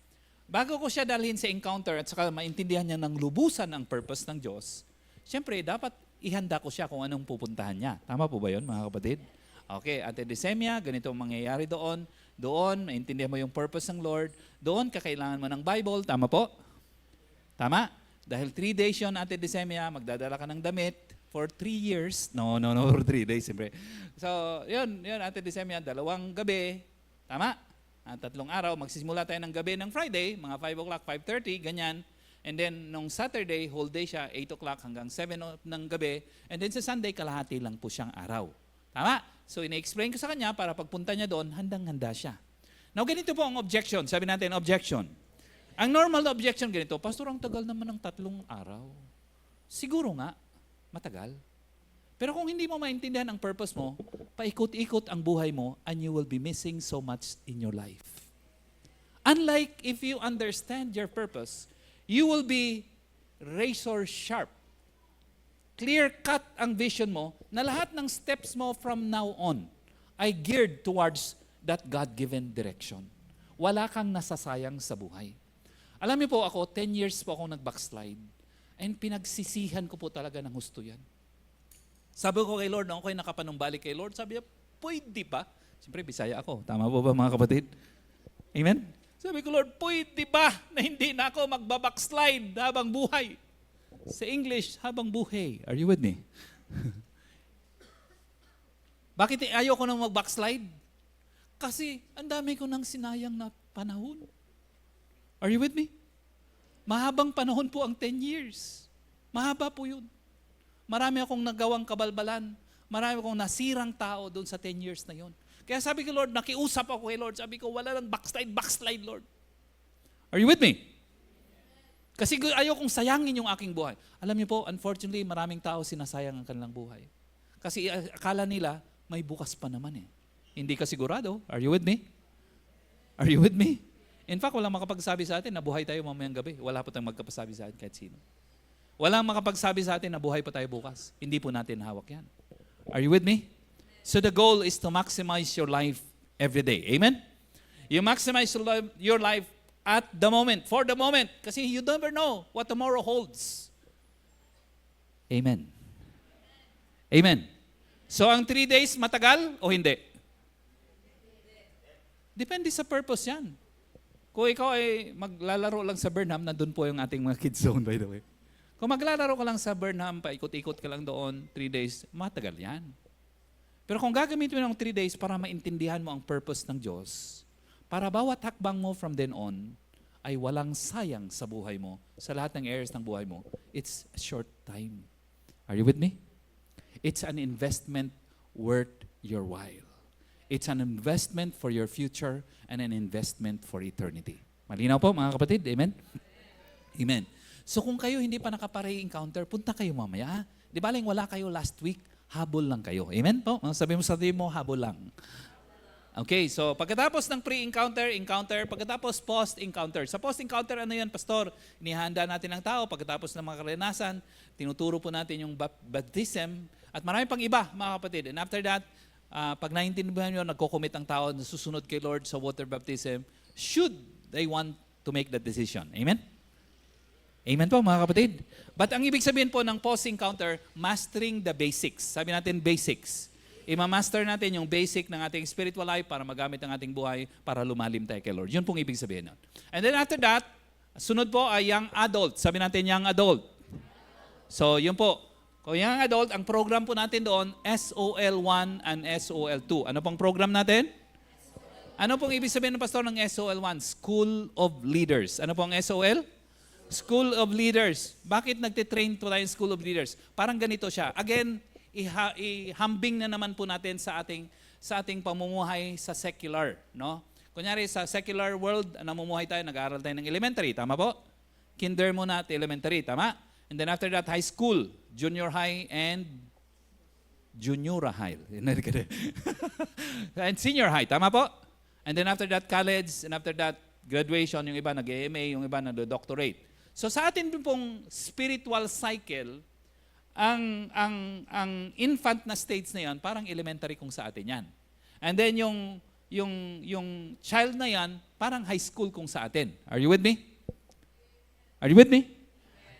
bago ko siya dalhin sa encounter at saka maintindihan niya ng lubusan ang purpose ng Diyos, siyempre, dapat ihanda ko siya kung anong pupuntahan niya. Tama po ba yun, mga kapatid? Okay, Ate Desemia, ganito ang mangyayari doon. Doon, maintindihan mo yung purpose ng Lord. Doon, kakailangan mo ng Bible. Tama po? Tama? Dahil 3 days yun, Ate Desemia, magdadala ka ng damit for 3 years. No, for 3 days, siyempre. So, yun, Ate Desemia, 2 gabi. Tama? 3 araw, magsisimula tayo ng gabi ng Friday, mga 5 o'clock, 5:30, ganyan. And then, nung Saturday, whole day siya, 8 o'clock hanggang 7 ng gabi. And then sa Sunday, kalahati lang po siyang araw. Tama? So, ina-explain ko sa kanya para pagpunta niya doon, handang-handa siya. Now, ganito po ang objection. Sabi natin, objection. Ang normal na objection ganito, Pastor, ang tagal naman ng 3 araw. Siguro nga, matagal. Pero kung hindi mo maintindihan ang purpose mo, paikot-ikot ang buhay mo and you will be missing so much in your life. Unlike if you understand your purpose, you will be razor sharp. Clear-cut ang vision mo na lahat ng steps mo from now on ay geared towards that God-given direction. Wala kang nasasayang sa buhay. Alam niyo po ako, 10 years po ako nag-backslide and pinagsisihan ko po talaga ng husto yan. Sabi ko kay Lord, nung ako'y nakapanumbalik kay Lord, sabi niya, pwede ba? Siyempre, Bisaya ako. Tama po ba mga kapatid? Amen? Sabi ko, Lord, pwede ba na hindi na ako magbabackslide habang buhay? Sa English, habang buhay. Are you with me? Bakit ayaw ko nang mag-backslide? Kasi ang dami ko nang sinayang na panahon. Are you with me? Mahabang panahon po ang 10 years. Mahaba po yun. Marami akong nagawang kabalbalan. Marami akong nasirang tao doon sa 10 years na yun. Kaya sabi ko, Lord, nakiusap ako kay Lord. Sabi ko, wala lang backslide, Lord. Are you with me? Kasi ayaw kong sayangin yung aking buhay. Alam niyo po, unfortunately, maraming tao sinasayang ang kanilang buhay. Kasi akala nila, may bukas pa naman eh. Hindi ka sigurado. Are you with me? Are you with me? In fact, walang makapagsabi sa atin na buhay tayo mamayang gabi. Wala po tayong magkapasabi sa atin kahit sino. Walang makapagsabi sa atin na buhay pa tayo bukas. Hindi po natin hawak yan. Are you with me? So the goal is to maximize your life every day. Amen? You maximize your life at the moment, for the moment. Kasi you never know what tomorrow holds. Amen. Amen. So ang 3 days matagal o hindi? Depende sa purpose yan. Kung ikaw ay maglalaro lang sa Burnham, nandun po yung ating mga kids zone, by the way. Kung maglalaro ka lang sa Burnham, paikot-ikot ka lang doon, 3 days, matagal yan. Pero kung gagamitin mo ng 3 days para maintindihan mo ang purpose ng Diyos, para bawat hakbang mo from then on, ay walang sayang sa buhay mo, sa lahat ng areas ng buhay mo, it's a short time. Are you with me? It's an investment worth your while. It's an investment for your future and an investment for eternity. Malinaw po mga kapatid? Amen? Amen. So kung kayo hindi pa nakapare-encounter, punta kayo mamaya. Di ba lang wala kayo last week, habol lang kayo. Amen po? Sabi mo sa team mo, habol lang. Okay, so pagkatapos ng pre-encounter, encounter, pagkatapos post-encounter. Sa post-encounter, ano yan, Pastor? Inihanda natin ang tao. Pagkatapos ng mga karanasan, tinuturo po natin yung baptism. At marami pang iba, mga kapatid. And after that, pag naintindihan nyo, nagko-commit ang tao na susunod kay Lord sa water baptism, should they want to make that decision. Amen? Amen po mga kapatid. But ang ibig sabihin po ng post-encounter, mastering the basics. Sabi natin basics. Ima-master natin yung basic ng ating spiritual life para magamit ang ating buhay para lumalim tayo kay Lord. Yun pong ibig sabihin nun. And then after that, sunod po ay young adult. Sabi natin young adult. So yun po. Kung young adult, ang program po natin doon, SOL1 and SOL2. Ano pong program natin? Ano pong ibig sabihin ng pastor ng SOL1? School of Leaders. Ano pong SOL? School of Leaders. Bakit nagtitrain po tayong School of Leaders? Parang ganito siya. Again, ihambing na naman po natin sa ating pamumuhay sa secular, no? Kunyari sa secular world, namumuhay tayo, nag-aaral tayo ng elementary, tama po? Kinder muna at elementary, tama? And then after that, high school, junior high, and junior high. And senior high, tama po? And then after that, college, and after that, graduation, yung iba nag-MA, yung iba nag-doctorate. So sa atin pong spiritual cycle, ang infant na stage na yan, parang elementary kung sa atin yan. And then yung child na yan, parang high school kung sa atin. Are you with me? Are you with me?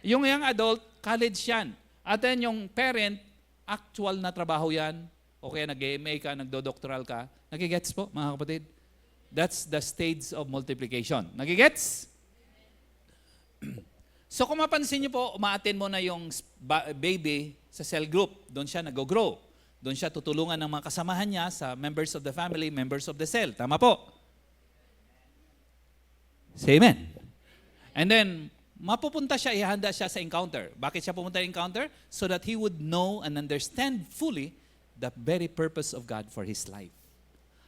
Yung young adult, college yan. At then yung parent, actual na trabaho yan. O kaya nag-MA ka, nagdo-doctoral ka. Nagigets po, mga kapatid? That's the stage of multiplication. Nagigets? So kung mapansin niyo po, umaattend mo na yung baby sa cell group. Doon siya nag-grow. Doon siya tutulungan ng mga kasamahan niya sa members of the family, members of the cell. Tama po? Say amen. And then, mapupunta siya, ihanda siya sa encounter. Bakit siya pumunta sa encounter? So that he would know and understand fully the very purpose of God for his life.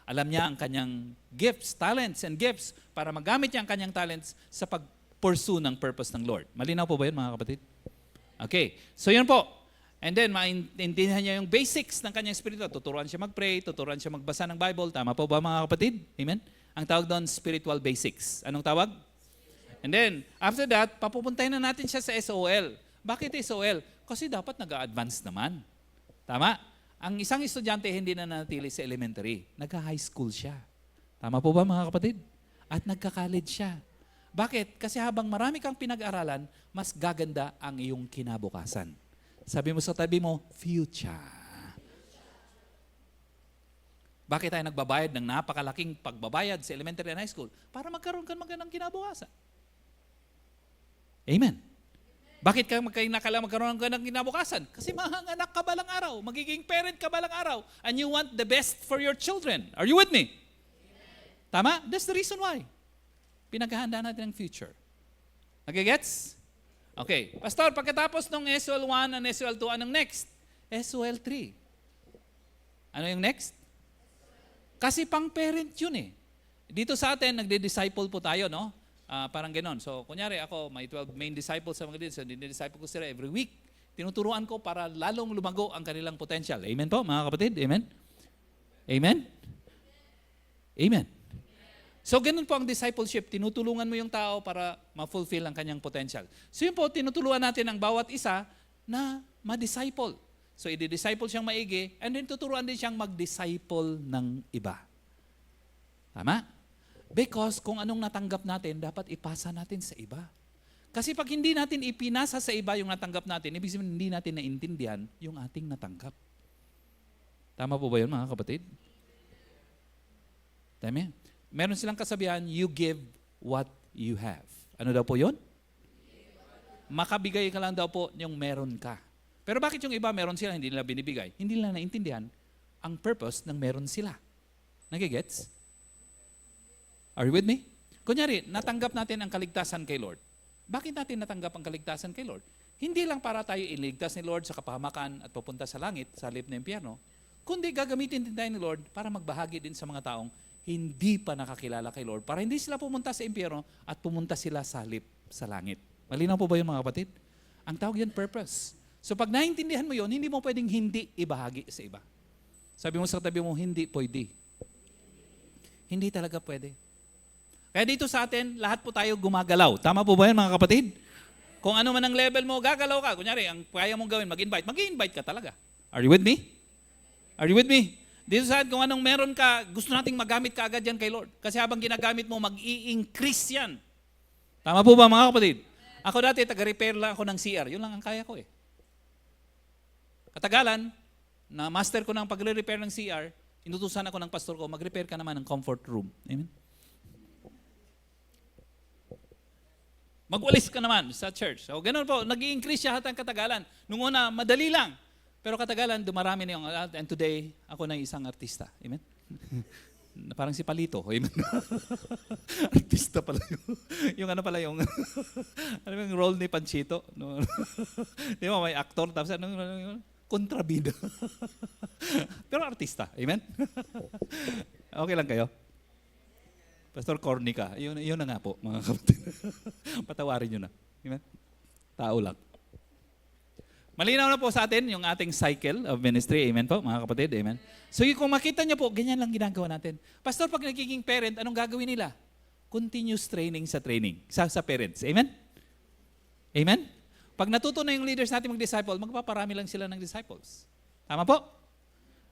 Alam niya ang kanyang gifts, talents, and gifts para magamit niya ang kanyang talents sa pag-pursue ng purpose ng Lord. Malinaw po ba yun, mga kapatid? Okay. So yun po. And then, maintindihan niya yung basics ng kanyang spiritual. Tuturuan siya mag-pray, tuturuan siya magbasa ng Bible. Tama po ba, mga kapatid? Amen? Ang tawag doon, spiritual basics. Anong tawag? And then, after that, papupuntahin na natin siya sa SOL. Bakit SOL? Kasi dapat nag-a-advance naman. Tama? Ang isang estudyante hindi na nanatili sa elementary. Nagka-high school siya. Tama po ba, mga kapatid? At nagka-college siya. Bakit? Kasi habang marami kang pinag-aralan, mas gaganda ang iyong kinabukasan. Sabi mo sa tabi mo, future. Bakit tayo nagbabayad ng napakalaking pagbabayad sa elementary and high school? Para magkaroon ka magandang kinabukasan. Amen. Bakit ka magkaroon ng kinabukasan? Kasi mahanganak ka balang araw, magiging parent ka balang araw, and you want the best for your children. Are you with me? Amen. Tama? That's the reason why. Pinaghahanda natin ang future. Nagigets? Okay. Pastor, pagkatapos ng SOL1 and SOL2, anong next? SOL3. Ano yung next? Kasi pang parent yun eh. Dito sa atin, nagde-disciple po tayo, no? Parang ganon. So, kunyari ako, may 12 main disciples sa mga dito. So, dinidisciple ko sila every week. Tinuturuan ko para lalong lumago ang kanilang potential. Amen po, mga kapatid? Amen? Amen? Amen. So, ganun po ang discipleship. Tinutulungan mo yung tao para ma-fulfill ang kanyang potential. So, yun po, tinutulungan natin ang bawat isa na ma-disciple. So, i-disciple siyang maigi, and then tuturuan din siyang mag-disciple ng iba. Tama? Because kung anong natanggap natin, dapat ipasa natin sa iba. Kasi pag hindi natin ipinasa sa iba yung natanggap natin, ibig sabihin hindi natin naintindihan yung ating natanggap. Tama po ba yun, mga kapatid? Tama? Meron silang kasabihan, you give what you have. Ano daw po yun? Makabigay ka lang daw po yung meron ka. Pero bakit yung iba meron sila, hindi nila binibigay? Hindi nila naintindihan ang purpose ng meron sila. Nagigets? Are you with me? Kunyari, natanggap natin ang kaligtasan kay Lord. Bakit natin natanggap ang kaligtasan kay Lord? Hindi lang para tayo iligtas ni Lord sa kapahamakan at pupunta sa langit, sa halip ng impyerno, kundi gagamitin din tayo ni Lord para magbahagi din sa mga taong hindi pa nakakilala kay Lord, para hindi sila pumunta sa impyerno at pumunta sila sa halip sa langit. Malinaw po ba yun, mga kapatid? Ang tawag yan, purpose. So pag naintindihan mo yun, hindi mo pwedeng hindi ibahagi sa iba. Sabi mo sa tabi mo, hindi pwede. Hindi talaga pwede. Kaya dito sa atin, lahat po tayo gumagalaw. Tama po ba yan, mga kapatid? Kung ano man ang level mo, gagalaw ka. Kunyari, ang kaya mong gawin, mag-invite ka talaga. Are you with me? Are you with me? Dito sa atin, kung anong meron ka, gusto nating magamit ka agad yan kay Lord. Kasi habang ginagamit mo, mag-i-increase yan. Tama po ba, mga kapatid? Ako dati, taga-repair lang ako ng CR. Yun lang ang kaya ko eh. Katagalan, na master ko ng pagre-repair ng CR, inutusan ako ng pastor ko, mag-repair ka naman ng comfort room. Amen? Magwalis ka naman sa church. So, ganun po, nag-i-increase siya hatang katagalan. Nung una, madali lang. Pero katagalan, dumarami na yung, and today, ako na isang artista. Amen? Parang si Palito. Amen? Artista pala yun. Yung ano pala yung, ano yung role ni Panchito? No? Di ba, may actor, tapos ano, kontrabida. Pero artista. Amen? Okay lang kayo? Pastor, corny ka. Yun na nga po, mga kapatid. Patawarin nyo na. Amen? Tao lang. Malinaw na po sa atin yung ating cycle of ministry. Amen po, mga kapatid. Amen. So kung makita niyo po, ganyan lang ginagawa natin. Pastor, pag nagiging parent, anong gagawin nila? Continuous training sa training, sa parents. Amen? Amen? Pag natuto na yung leaders natin mag-disciple, magpaparami lang sila ng disciples. Tama po?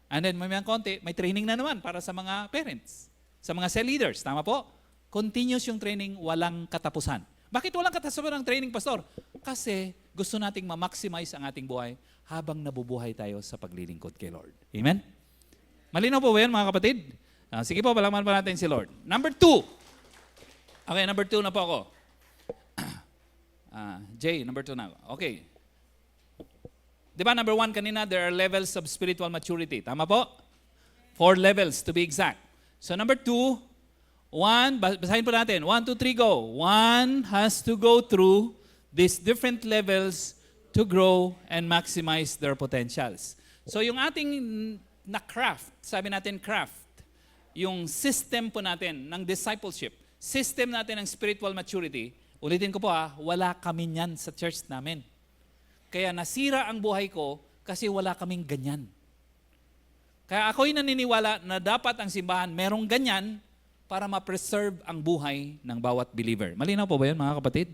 And then may konti, may training na naman para sa mga parents, sa mga cell leaders. Tama po? Continuous yung training, walang katapusan. Bakit walang katapusan ng training, Pastor? Kasi gusto nating ma-maximize ang ating buhay habang nabubuhay tayo sa paglilingkod kay Lord. Amen? Malinaw po ba yan, mga kapatid? Sige po, palaman pa natin si Lord. Number 2. Okay, number 2 na po ako. Jay, number 2 na ako. Okay. Di ba, number 1 kanina, there are levels of spiritual maturity. Tama po? 4 levels to be exact. So number 2, basahin po natin. 1, 2, 3, go. 1 has to go through these different levels to grow and maximize their potentials. So yung ating na-craft, sabi natin craft, yung system po natin ng discipleship, system natin ng spiritual maturity, ulitin ko po wala kami niyan sa church namin. Kaya nasira ang buhay ko kasi wala kaming ganyan. Kaya ako'y naniniwala na dapat ang simbahan merong ganyan para ma-preserve ang buhay ng bawat believer. Malinaw po ba yan, mga kapatid?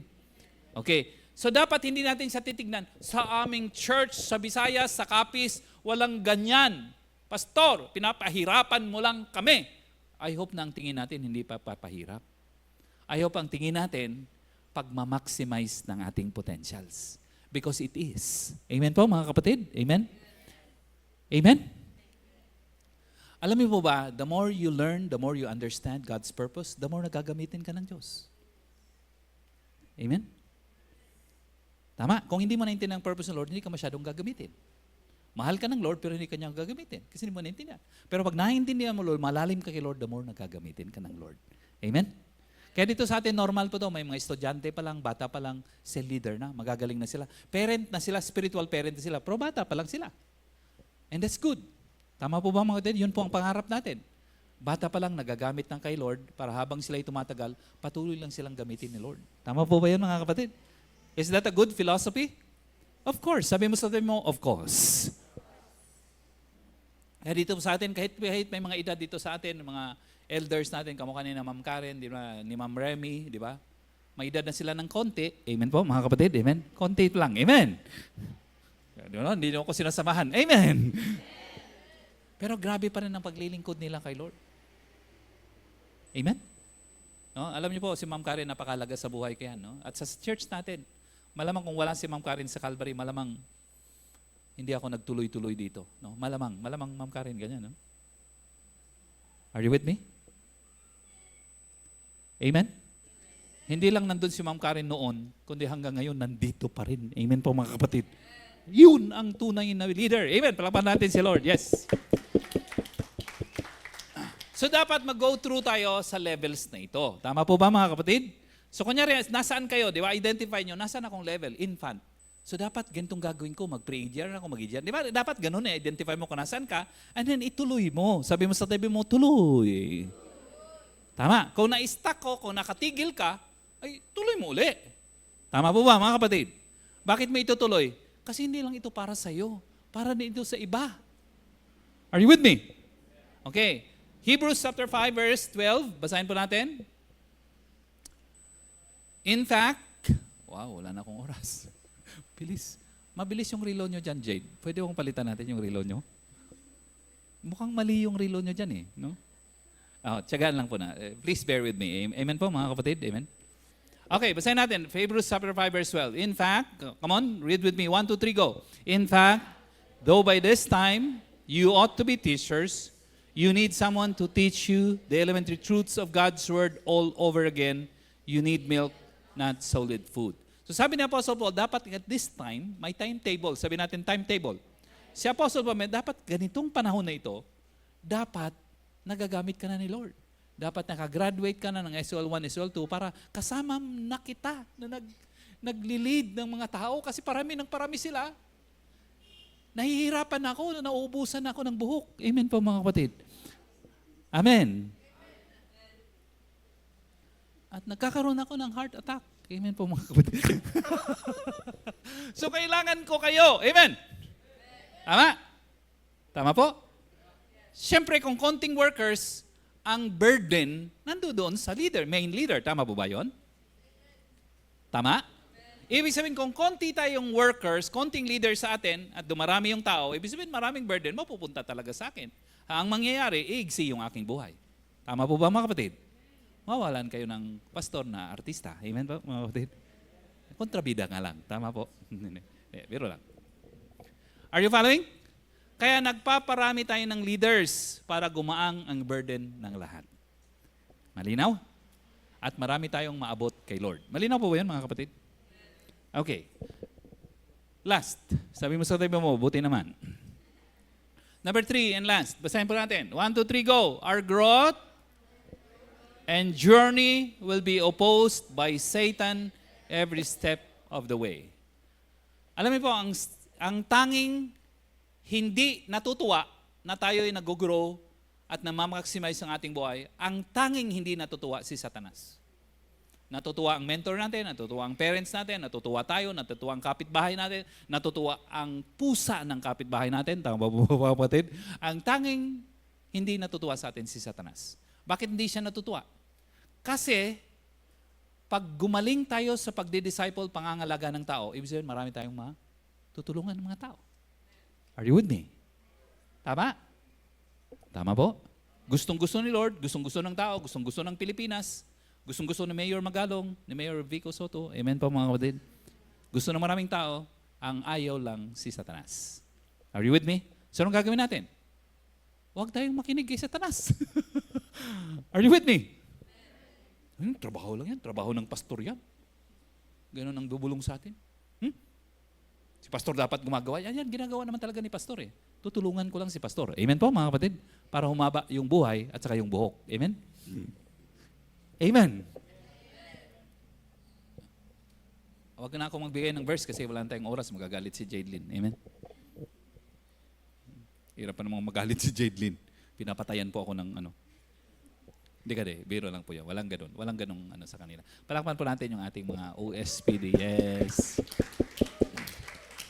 Okay. So dapat hindi natin sa titignan, sa aming church, sa Visayas, sa Capiz, walang ganyan. Pastor, pinapahirapan mo lang kami. I hope na ang tingin natin hindi pa papahirap. I hope ang tingin natin pagmamaximize ng ating potentials. Because it is. Amen po, mga kapatid? Amen? Amen? Alam niyo po ba, the more you learn, the more you understand God's purpose, the more nagagamitin ka ng Diyos. Amen? Tama. Kung hindi mo naintindihan ang purpose ng Lord, hindi ka masyadong gagamitin. Mahal ka ng Lord, pero hindi ka niya gagamitin. Kasi hindi mo naintindihan. Pero pag naintindihan mo, Lord, malalim ka kay Lord, the more nagagamitin ka ng Lord. Amen? Kaya dito sa atin, normal po to. May mga estudyante pa lang, bata pa lang, cell leader na, magagaling na sila. Parent na sila, spiritual parent na sila, pero bata pa lang sila. And that's good. Tama po ba mga kapatid? Yun po ang pangarap natin. Bata pa lang nagagamit ng kay Lord para habang sila'y tumatagal, patuloy lang silang gamitin ni Lord. Tama po ba yun, mga kapatid? Is that a good philosophy? Of course. Sabi mo sa tabi mo, of course. Kaya dito sa atin, kahit may mga edad dito sa atin, mga elders natin, kamukha ni na Ma'am Karen, di ba? Ni Ma'am Remy, di ba? May edad na sila ng konti. Amen po, mga kapatid. Amen? Konti lang. Amen. Hindi nyo ako sinasamahan. Amen. Pero grabe pa rin ang paglilingkod nila kay Lord. Amen? No? Alam niyo po, si Ma'am Karen napakalaga sa buhay kaya. No? At sa church natin, malamang kung wala si Ma'am Karen sa Calvary, malamang hindi ako nagtuloy-tuloy dito. No? Malamang Ma'am Karen, ganyan. No? Are you with me? Amen? Hindi lang nandun si Ma'am Karen noon, kundi hanggang ngayon nandito pa rin. Amen po, mga kapatid. Yun ang tunay na leader. Amen. Palapan natin si Lord. Yes. So dapat mag-go through tayo sa levels na ito. Tama po ba, mga kapatid? So kunyari, nasaan kayo? Di ba? Identify nyo, nasaan akong level? Infant. So dapat ganitong gagawin ko, mag-pre-EDR ako, mag-EDR. Di ba? Dapat ganun identify mo kung nasaan ka, and then ituloy mo. Sabi mo sa tabi mo, tuloy. Tama. Kung na-stuck ko, kung nakatigil ka, ay tuloy mo uli. Tama po ba, mga kapatid? Bakit mo itutuloy? Kasi hindi lang ito para sa iyo, para din ito sa iba. Are you with me? Okay. Hebrews chapter 5 verse 12, basahin po natin. In fact, wow, wala na akong oras. Bilis. Mabilis yung relo nyo dyan, Jade. Pwede kong palitan natin yung relo nyo? Mukhang mali yung relo nyo dyan no? Tiyagaan lang po na. Please bear with me. Amen po, mga kapatid. Amen. Okay, basahin natin. Hebrews chapter 5 verse 12. In fact, come on, read with me. 1, 2, 3, go. In fact, though by this time you ought to be teachers, you need someone to teach you the elementary truths of God's word all over again. You need milk, not solid food. So sabi ni Apostle Paul, dapat at this time, may timetable. Sabi natin timetable. Si Apostle Paul, dapat ganitong panahon na ito, dapat nagagamit ka na ni Lord. Dapat nakagraduate ka na ng SL1, SL2 para kasama na kita na nagli-lead ng mga tao kasi parami sila. Nahihirapan ako, nauubusan ako ng buhok. Amen po, mga kapatid. Amen. At nagkakaroon ako ng heart attack. Amen po mga kapatid. So kailangan ko kayo. Amen? Tama? Tama po? Siyempre kung konting workers, ang burden nandoon sa leader, main leader. Tama po ba yun? Tama? Ibig sabihin kung konti tayong workers, konting leader sa atin at dumarami yung tao, ibig sabihin maraming burden, mapupunta talaga sa akin. Ang mangyayari, iigsi yung aking buhay. Tama po ba mga kapatid? Mawalan kayo ng pastor na artista. Amen po mga kapatid? Kontrabida nga lang. Tama po? Biro lang. Are you following? Kaya nagpaparami tayo ng leaders para gumaang ang burden ng lahat. Malinaw? At marami tayong maabot kay Lord. Malinaw po ba yan mga kapatid? Okay. Last. Sabi mo sa tabi mo, buti naman. Number 3 and last. Basahin po natin. 1, 2, 3, go. Our growth and journey will be opposed by Satan every step of the way. Alam niyo po, ang tanging hindi natutuwa na tayo ay nag-grow at namamaximize ang ating buhay, ang tanging hindi natutuwa si Satanas. Natutuwa ang mentor natin, natutuwa ang parents natin, natutuwa tayo, natutuwa ang kapitbahay natin, natutuwa ang pusa ng kapitbahay natin. Tama ba mga kapatid? Ang tanging hindi natutuwa sa atin si Satanas. Bakit hindi siya natutuwa? Kasi pag gumaling tayo sa pagdi-disciple, pangangalaga ng tao, ibig sabihin marami tayong matutulungan ng mga tao. Are you with me? Tama? Tama po? Gustong-gusto ni Lord, gustong-gusto ng tao, gustong-gusto ng Pilipinas, gustong-gusto ni Mayor Magalong, ni Mayor Vico Soto. Amen po mga kapatid. Gusto ng maraming tao, ang ayaw lang si Satanas. Are you with me? So anong gagawin natin? Huwag tayong makinig kay Satanas. Are you with me? Trabaho lang yan. Trabaho ng pastor yan. Ganun ang bubulong sa atin. Si pastor dapat gumagawa. Yan, ginagawa naman talaga ni pastor eh. Tutulungan ko lang si pastor. Amen po mga kapatid? Para humaba yung buhay at saka yung buhok. Amen? Amen. Huwag na akong magbigay ng verse kasi wala na tayong oras. Magagalit si Jadelyn. Amen? Hirap pa namang magalit si Jadelyn. Pinapatayan po ako ng ano. Hindi ka biro lang po yan. Walang ganun. Walang ganung ano sa kanila. Palakpan po natin yung ating mga OSPD. Yes.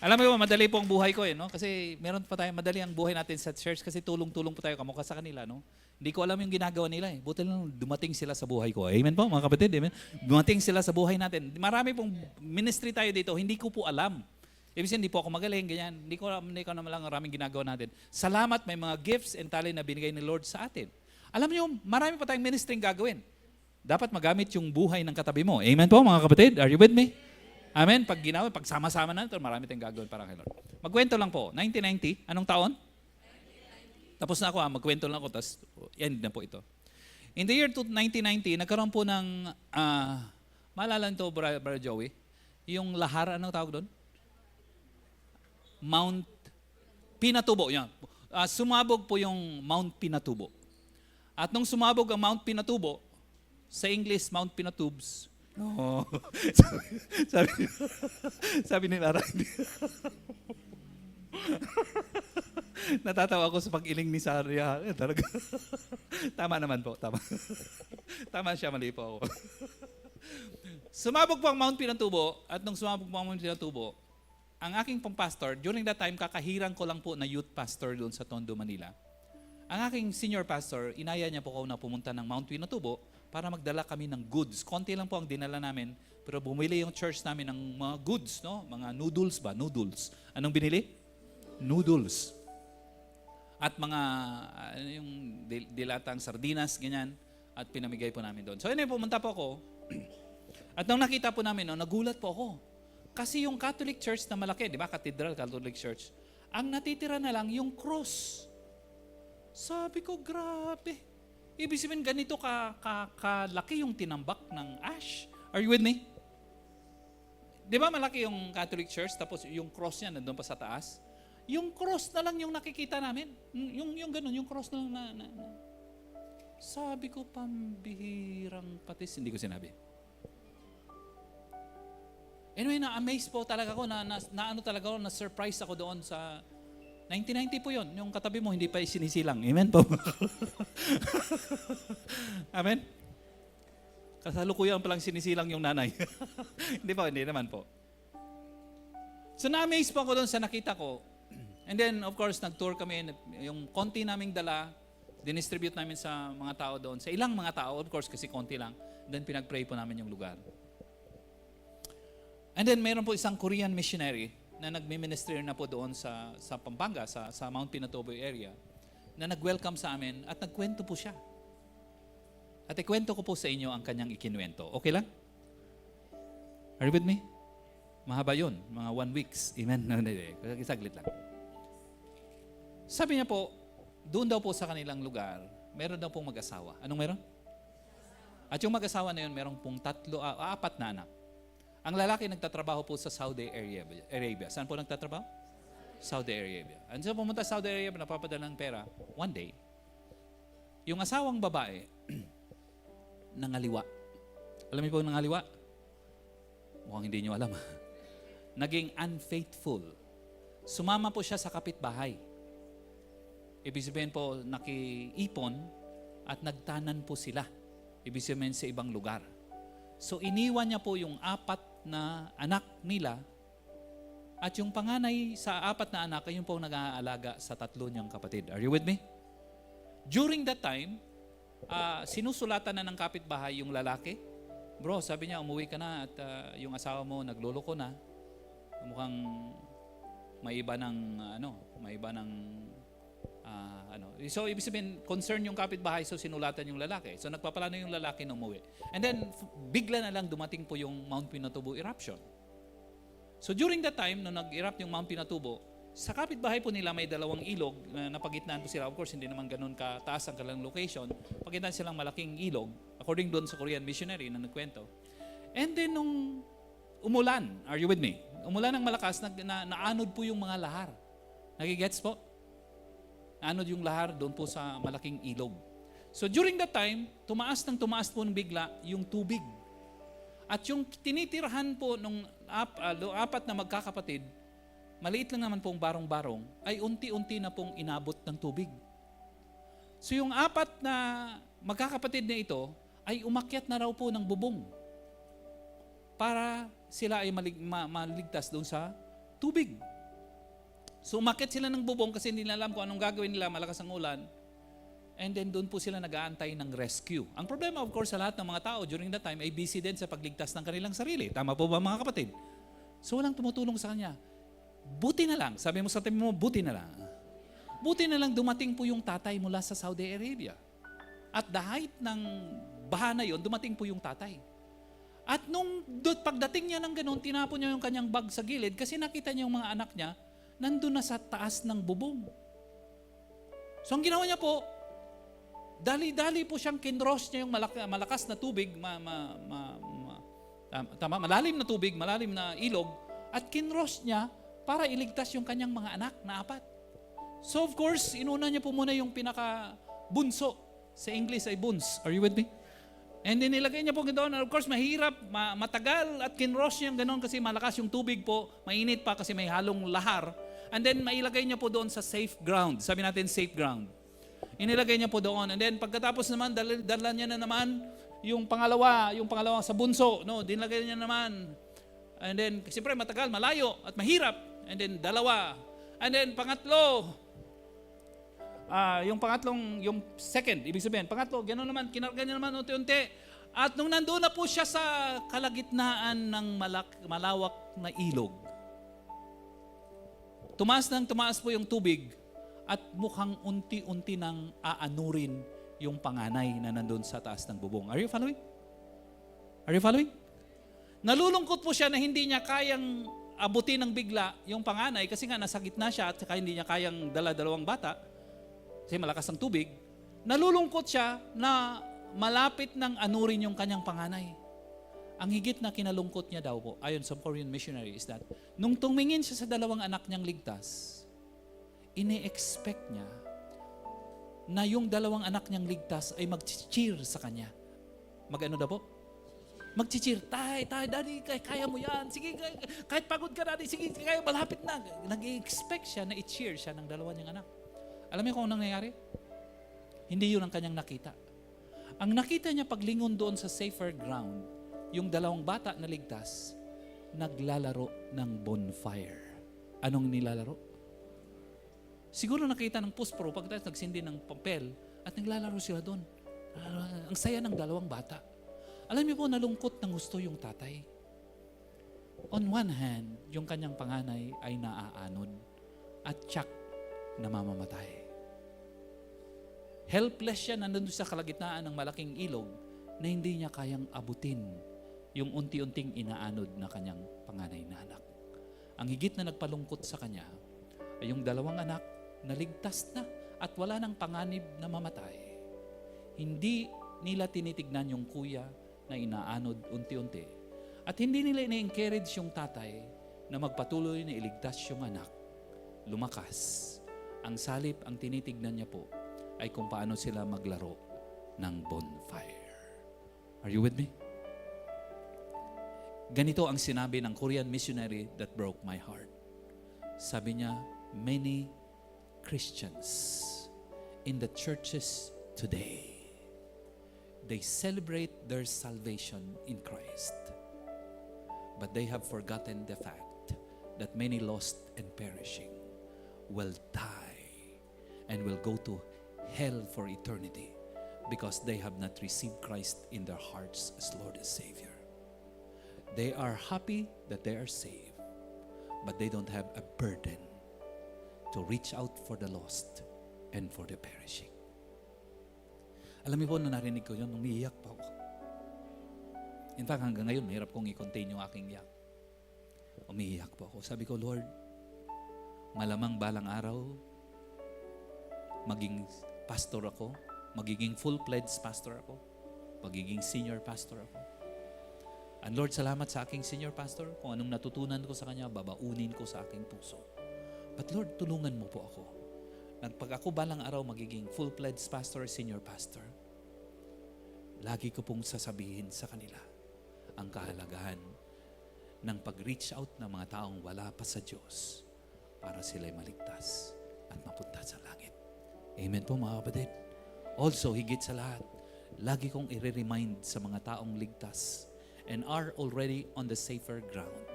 Alam mo, madali po ang buhay ko no? Kasi meron pa tayong madali ang buhay natin sa church kasi tulong-tulong po tayo kamukha sa kanila, no? Hindi ko alam yung ginagawa nila eh. Buti lang dumating sila sa buhay ko. Amen po, mga kapatid. Amen. Dumating sila sa buhay natin. Marami pong ministry tayo dito, hindi ko po alam. Ibig sabihin, hindi po ako magaling, ganyan. Hindi ko naman lang maraming ginagawa natin. Salamat, may mga gifts and talent na binigay ni Lord sa atin. Alam niyo, marami pa tayong ministry gagawin. Dapat magamit yung buhay ng katabi mo. Amen po, mga kapatid. Are you with me? Amen. Pag ginawa, pag sama-sama na ito, marami tayong gagawin para kay Lord. Magkwento lang po. 1990, anong taon? 1990. Tapos na ako magkwento lang ako, tapos end na po ito. In the year 1990, nagkaroon po ng, maalala nito, Brother Joey, yung lahar, anong tawag doon? Mount Pinatubo. Yan. Sumabog po yung Mount Pinatubo. At nung sumabog ang Mount Pinatubo, sa English, Mount Pinatubes, no. sabi ni Lara. Natatawa ako sa pag-iling ni Saria. Talaga. Tama naman po. Tama. Tama siya, mali po ako. Sumabog po ang Mount Pinatubo at nung sumabog po ang Mount Pinatubo, ang aking pong pastor, during that time, kakahirang ko lang po na youth pastor doon sa Tondo, Manila. Ang aking senior pastor, inaya niya po ako na pumunta ng Mount Pinatubo para magdala kami ng goods. Konti lang po ang dinala namin, pero bumili yung church namin ng mga goods, no? Mga noodles ba? Noodles. Anong binili? Noodles. At mga yung dilatang sardinas, ganyan, at pinamigay po namin doon. So anyway, pumunta po ako. At nung nakita po namin, nagulat po ako. Kasi yung Catholic Church na malaki, di ba? Cathedral Catholic Church. Ang natitira na lang yung cross. Sabi ko, grabe. Ibig sabihin, ganito kalaki yung tinambak ng ash. Are you with me? Di ba malaki yung Catholic Church, tapos yung cross niya nandun pa sa taas? Yung cross na lang yung nakikita namin. Yung ganun, yung cross na lang na. Sabi ko, pambihirang patis. Hindi ko sinabi. Anyway, na-amaze po talaga ako, na-surprise ako doon sa 1990 po yun. Yung katabi mo, hindi pa sinisilang. Amen po. Amen? Kasalukuyan palang sinisilang yung nanay. Hindi naman po. So na-amaze po ako doon sa nakita ko. And then, of course, nag-tour kami. Yung konti naming dala, dinistribute namin sa mga tao doon. Sa ilang mga tao, of course, kasi konti lang. Then pinag-pray po namin yung lugar. And then, meron po isang Korean missionary na nagmi-minister na po doon sa Pampanga, sa Mount Pinatubo area, na nag-welcome sa amin at nagkwento po siya. At ikwento ko po sa inyo ang kanyang ikinwento. Okay lang? Are you with me? Mahaba yun. Mga 1 weeks. Amen? Isaglit lang. Sabi niya po, doon daw po sa kanilang lugar, meron daw pong mag-asawa. Anong meron? At yung mag-asawa na yun, meron pong 4 na anak. Ang lalaki nagtatrabaho po sa Saudi Arabia. Saan po nagtatrabaho? Saudi Arabia. And so pumunta sa Saudi Arabia, napapadala ng pera. One day, yung asawang babae, nangaliwa. Alam niyo po nangaliwa? Mukhang hindi niyo alam. Naging unfaithful. Sumama po siya sa kapitbahay. Ibig sabihin po, nakiipon at nagtanan po sila. Ibig sabihin sa ibang lugar. So iniwan niya po yung 4 na anak nila at yung panganay sa 4 na anak ay yung po nag-aalaga sa 3 niyang kapatid. Are you with me? During that time, sinusulatan na ng kapitbahay yung lalaki. Bro, sabi niya, umuwi ka na at yung asawa mo nagloloko na. Mukhang may iba ng So, ibig sabihin, concern yung kapitbahay, so sinulatan yung lalaki. So, nagpaplano yung lalaki na umuwi. And then, bigla na lang dumating po yung Mount Pinatubo eruption. So, during that time, nung nag-erupt yung Mount Pinatubo, sa kapitbahay po nila may 2 ilog na napagitnaan po sila. Of course, hindi naman ganun kataas ang kanilang location. Pagitnaan silang malaking ilog, according doon sa Korean missionary na nagkwento. And then, nung umulan, are you with me? Umulan ng malakas, naanod po yung mga lahar. Nagigets po? Naanod yung lahar doon po sa malaking ilog. So, during that time, tumaas po ng bigla yung tubig. At yung tinitirahan po nung 4 na magkakapatid, maliit lang naman pong barong-barong, ay unti-unti na pong inabot ng tubig. So yung 4 na magkakapatid na ito, ay umakyat na raw po ng bubong para sila ay maligtas doon sa tubig. So umakyat sila ng bubong kasi hindi nila alam kung anong gagawin nila, malakas ang ulan. And then doon po sila nag-aantay ng rescue. Ang problema of course sa lahat ng mga tao during that time ay busy din sa pagligtas ng kanilang sarili. Tama po ba mga kapatid? So walang tumutulong sa kanya. Buti na lang, sabi mo sa tabi mo, buti na lang. Buti na lang dumating po yung tatay mula sa Saudi Arabia. At the height ng baha na yon, dumating po yung tatay. At nung pagdating niya ng ganun, tinapon niya yung kanyang bag sa gilid kasi nakita niya yung mga anak niya nandun na sa taas ng bubong. So ang ginawa niya po, dali-dali po siyang kinross niya yung malakas na tubig, malalim na tubig, malalim na ilog, at kinross niya para iligtas yung kanyang mga anak na 4. So of course, inuna niya po muna yung pinaka-bunso. Sa English ay buns. Are you with me? And then nilagay niya po doon. Of course, mahirap, matagal at kinross niya ganoon kasi malakas yung tubig po. Mainit pa kasi may halong lahar. And then mailagay niya po doon sa safe ground. Sabi natin safe ground. Inilagay niya po doon. And then pagkatapos naman, dala niya na naman yung pangalawa sa bunso. No, dinlagay niya naman. And then, siyempre matagal, malayo at mahirap. And then, 2. And then, pangatlo, yung second, ibig sabihin, pangatlo, gano'n naman, kinarga niya naman unti-unti. At nung nandoon na po siya sa kalagitnaan ng malawak na ilog, tumaas po yung tubig at mukhang unti-unti nang aanurin yung panganay na nandun sa taas ng bubong. Are you following? Are you following? Nalulungkot po siya na hindi niya kayang abutin ng bigla yung panganay kasi nga nasa gitna siya at saka hindi niya kayang dala-2 bata kasi malakas ang tubig. Nalulungkot siya na malapit ng anurin yung kanyang panganay. Ang higit na kinalungkot niya daw po, ayon sa Korean missionary, is that nung tumingin siya sa 2 anak niyang ligtas, ini-expect niya na yung 2 anak niyang ligtas ay mag-cheer sa kanya. Mag-ano daw po? Mag-cheer, tay, daddy, kaya mo yan. Sige, kahit pagod ka, daddy, sige, kaya malapit na. Nag-i-expect siya na i-cheer siya ng 2 niyang anak. Alam niyo kung anong nangyayari? Hindi yun ang kanyang nakita. Ang nakita niya paglingon doon sa safer ground, yung dalawang bata na ligtas, naglalaro ng bonfire. Anong nilalaro? Siguro nakita ng puspro pagkatapos nagsindi ng papel at naglalaro sila doon. Ang saya ng dalawang bata. Alam niyo po, nalungkot ng gusto yung tatay. On one hand, yung kanyang panganay ay naaanod at tiyak na mamamatay. Helpless siya, nandun sa kalagitnaan ng malaking ilog na hindi niya kayang abutin yung unti-unting inaanod na kanyang panganay na anak. Ang higit na nagpalungkot sa kanya ay yung dalawang anak na ligtas na at wala nang panganib na mamatay. Hindi nila tinitignan yung kuya na inaanod unti-unti. At hindi nila ina-encourage yung tatay na magpatuloy na iligtas yung anak. Lumakas. Ang salip, ang tinitignan niya po ay kung paano sila maglaro ng bonfire. Are you with me? Ganito ang sinabi ng Korean missionary that broke my heart. Sabi niya, many Christians in the churches today, they celebrate their salvation in Christ. But they have forgotten the fact that many lost and perishing will die and will go to hell for eternity because they have not received Christ in their hearts as Lord and Savior. They are happy that they are saved, but they don't have a burden to reach out for the lost and for the perishing. Alam niyo po, nung narinig ko yun, umiiyak pa ako. In fact, hanggang ngayon, mahirap kong i-contain yung aking iyak. Umiiyak po ako. Sabi ko, Lord, malamang balang araw, maging pastor ako, magiging full-fledged pastor ako, magiging senior pastor ako. And Lord, salamat sa aking senior pastor. Kung anong natutunan ko sa kanya, babaunin ko sa aking puso. But Lord, tulungan mo po ako. Pag ako balang araw magiging full-fledged pastor, senior pastor, lagi ko pong sasabihin sa kanila ang kahalagahan ng pag-reach out ng mga taong wala pa sa Diyos para sila'y maligtas at mapunta sa langit. Amen po mga kapatid. Also, higit sa lahat, lagi kong i-remind sa mga taong ligtas and are already on the safer ground,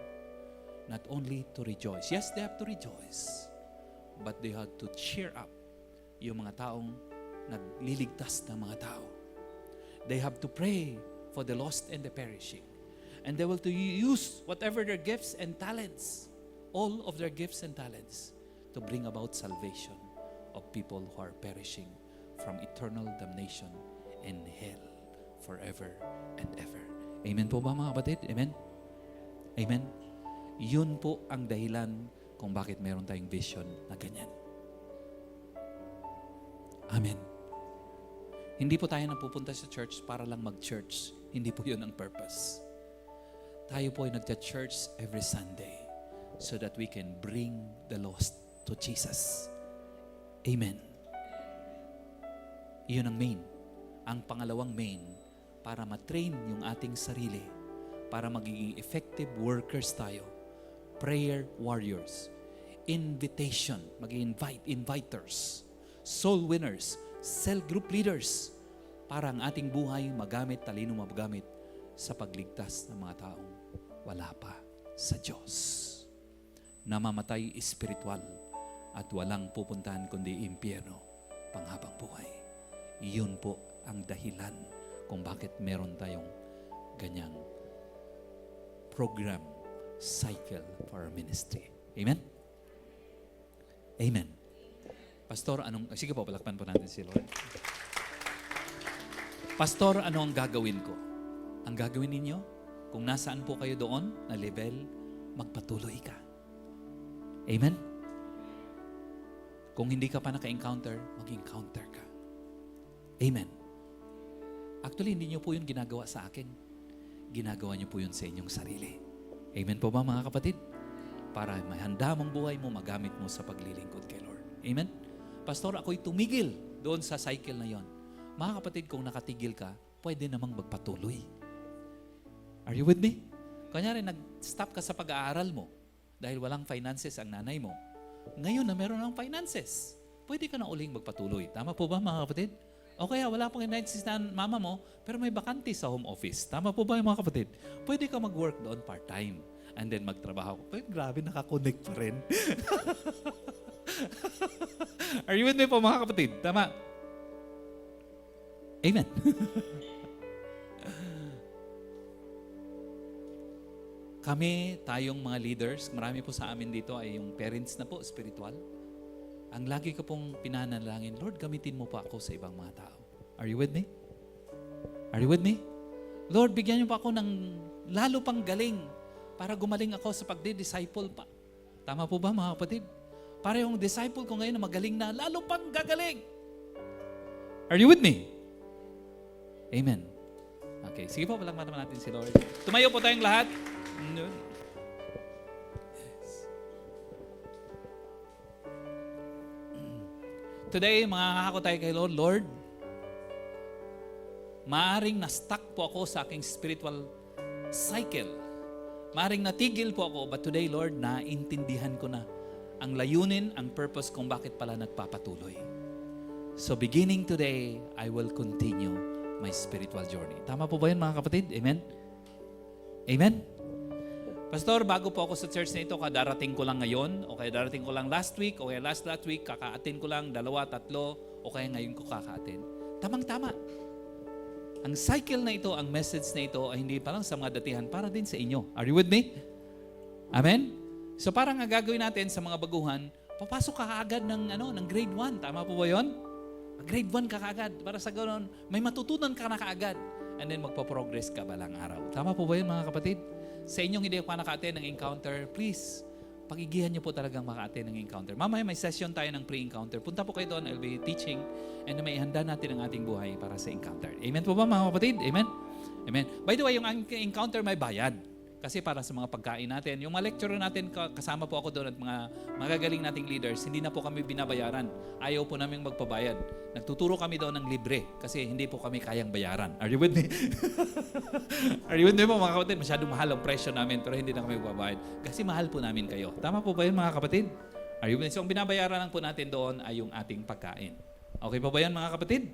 not only to rejoice. Yes, they have to rejoice, but they have to cheer up yung mga taong nagliligtas na mga tao. They have to pray for the lost and the perishing. And they will to use whatever their gifts and talents, all of their gifts and talents, to bring about salvation of people who are perishing from eternal damnation and hell forever and ever. Amen po ba mga kapatid? Amen? Amen? Yun po ang dahilan kung bakit meron tayong vision na ganyan. Amen. Hindi po tayo napupunta sa church para lang mag-church. Hindi po yun ang purpose. Tayo po ay nagcha-church every Sunday so that we can bring the lost to Jesus. Amen. Iyon ang main. Ang pangalawang main, para matrain yung ating sarili, para magiging effective workers tayo, prayer warriors, invitation, mag-invite, inviters, soul winners, cell group leaders, para ang ating buhay magamit, talino magamit sa pagligtas ng mga taong wala pa sa Diyos. Namamatay espiritual at walang pupuntahan kundi impyerno panghabang buhay. Iyon po ang dahilan kung bakit meron tayong ganyang program, cycle for our ministry. Amen? Amen. Pastor, sige po, palakpan po natin si Lord. Pastor, ano ang gagawin ko? Ang gagawin ninyo, kung nasaan po kayo doon na level, magpatuloy ka. Amen? Kung hindi ka pa naka-encounter, mag-encounter ka. Amen. Actually, hindi nyo po yun ginagawa sa akin. Ginagawa nyo po yun sa inyong sarili. Amen po ba mga kapatid? Para mahanda mong buhay mo, magamit mo sa paglilingkod kay Lord. Amen? Pastor, ako'y tumigil doon sa cycle na yon. Mga kapatid, kung nakatigil ka, pwede namang magpatuloy. Are you with me? Kanyari, nag-stop ka sa pag-aaral mo dahil walang finances ang nanay mo. Ngayon na meron ng finances, pwede ka na uling magpatuloy. Tama po ba mga kapatid? O kaya wala pang night shift na mama mo, pero may bakante sa home office. Tama po ba yung mga kapatid? Pwede ka mag-work doon part-time and then magtrabaho. Pero grabe, nakakonect pa rin. Are you with me po mga kapatid? Tama. Amen. Kami, tayong mga leaders, marami po sa amin dito ay yung parents na po, spiritual. Ang lagi ko pong pinanalangin, Lord, gamitin mo pa ako sa ibang mga tao. Are you with me? Are you with me? Lord, bigyan niyo pa ako ng lalo pang galing para gumaling ako sa pagdi-disciple pa. Tama po ba mga kapatid? Para yung disciple ko ngayon na magaling na, lalo pang gagaling. Are you with me? Amen. Okay, sige po, palakpakan naman natin si Lord. Tumayo po tayong lahat. Today, makakako tayo kay Lord. Lord, maaring na-stuck po ako sa aking spiritual cycle. Maaring natigil po ako, but today, Lord, naintindihan ko na ang layunin, ang purpose kung bakit pala nagpapatuloy. So beginning today, I will continue my spiritual journey. Tama po ba yun mga kapatid? Amen? Amen? Pastor, bago po ako sa church na ito, kadarating ko lang ngayon, o kaya darating ko lang last week, o kaya last week, kaka-attend ko lang 2, 3, o kaya ngayon ko kaka-attend. Tamang-tama. Ang cycle na ito, ang message na ito, ay hindi pa lang sa mga datihan, para din sa inyo. Are you with me? Amen? So parang ang gagawin natin sa mga baguhan, papasok ka kaagad ng grade 1. Tama po ba yun? Grade 1 ka kaagad. Para sa ganoon, may matutunan ka na kaagad. And then magpa-progress ka balang araw. Tama po ba yun mga kapatid? Sa inyong hindi pa naka-attend ng encounter, please, pagigihan niyo po talagang maka-attend ng encounter. Mamaya may session tayo ng pre-encounter. Punta po kayo doon, I'll be teaching, and may ihanda natin ang ating buhay para sa encounter. Amen po ba mga kapatid? Amen? Amen. By the way, yung encounter may bayad. Kasi para sa mga pagkain natin, yung mga lecturer natin, kasama po ako doon at mga magagaling nating leaders, hindi na po kami binabayaran. Ayaw po namin magpabayad. Nagtuturo kami doon ng libre kasi hindi po kami kayang bayaran. Are you with me? Are you with me po mga kapatid? Masyadong mahal ang presyo namin pero hindi na kami magbabayad. Kasi mahal po namin kayo. Tama po ba yun mga kapatid? Are you with me? So ang binabayaran lang po natin doon ay yung ating pagkain. Okay po ba yan mga kapatid?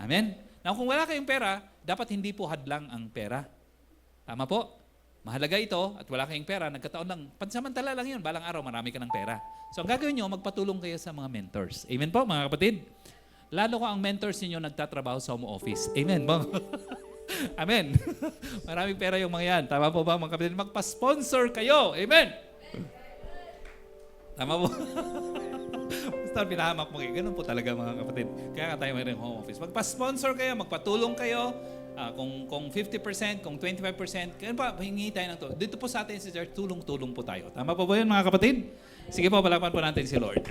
Amen? Now kung wala kayong pera, dapat hindi po hadlang ang pera. Tama po? Mahalaga ito at wala kayong pera, nagkataon lang, pansamantala lang yun, balang araw marami ka ng pera. So ang gagawin nyo, magpatulong kayo sa mga mentors. Amen po mga kapatid? Lalo ko ang mentors ninyo nagtatrabaho sa home office. Amen po? Amen. Maraming pera yung mga yan. Tama po ba mga kapatid? Magpa-sponsor kayo. Amen. Tama po? Basta pinahamak mo kayo. Ganun po talaga mga kapatid. Kaya tayo mayroong home office. Magpa-sponsor kayo, magpatulong kayo. Kung 50%, kung 25%, kaya pa, hingi tayo ng tulong. Dito po sa atin si Church, tulong-tulong po tayo. Tama po ba yun mga kapatid? Sige po, palakpan po natin si Lord.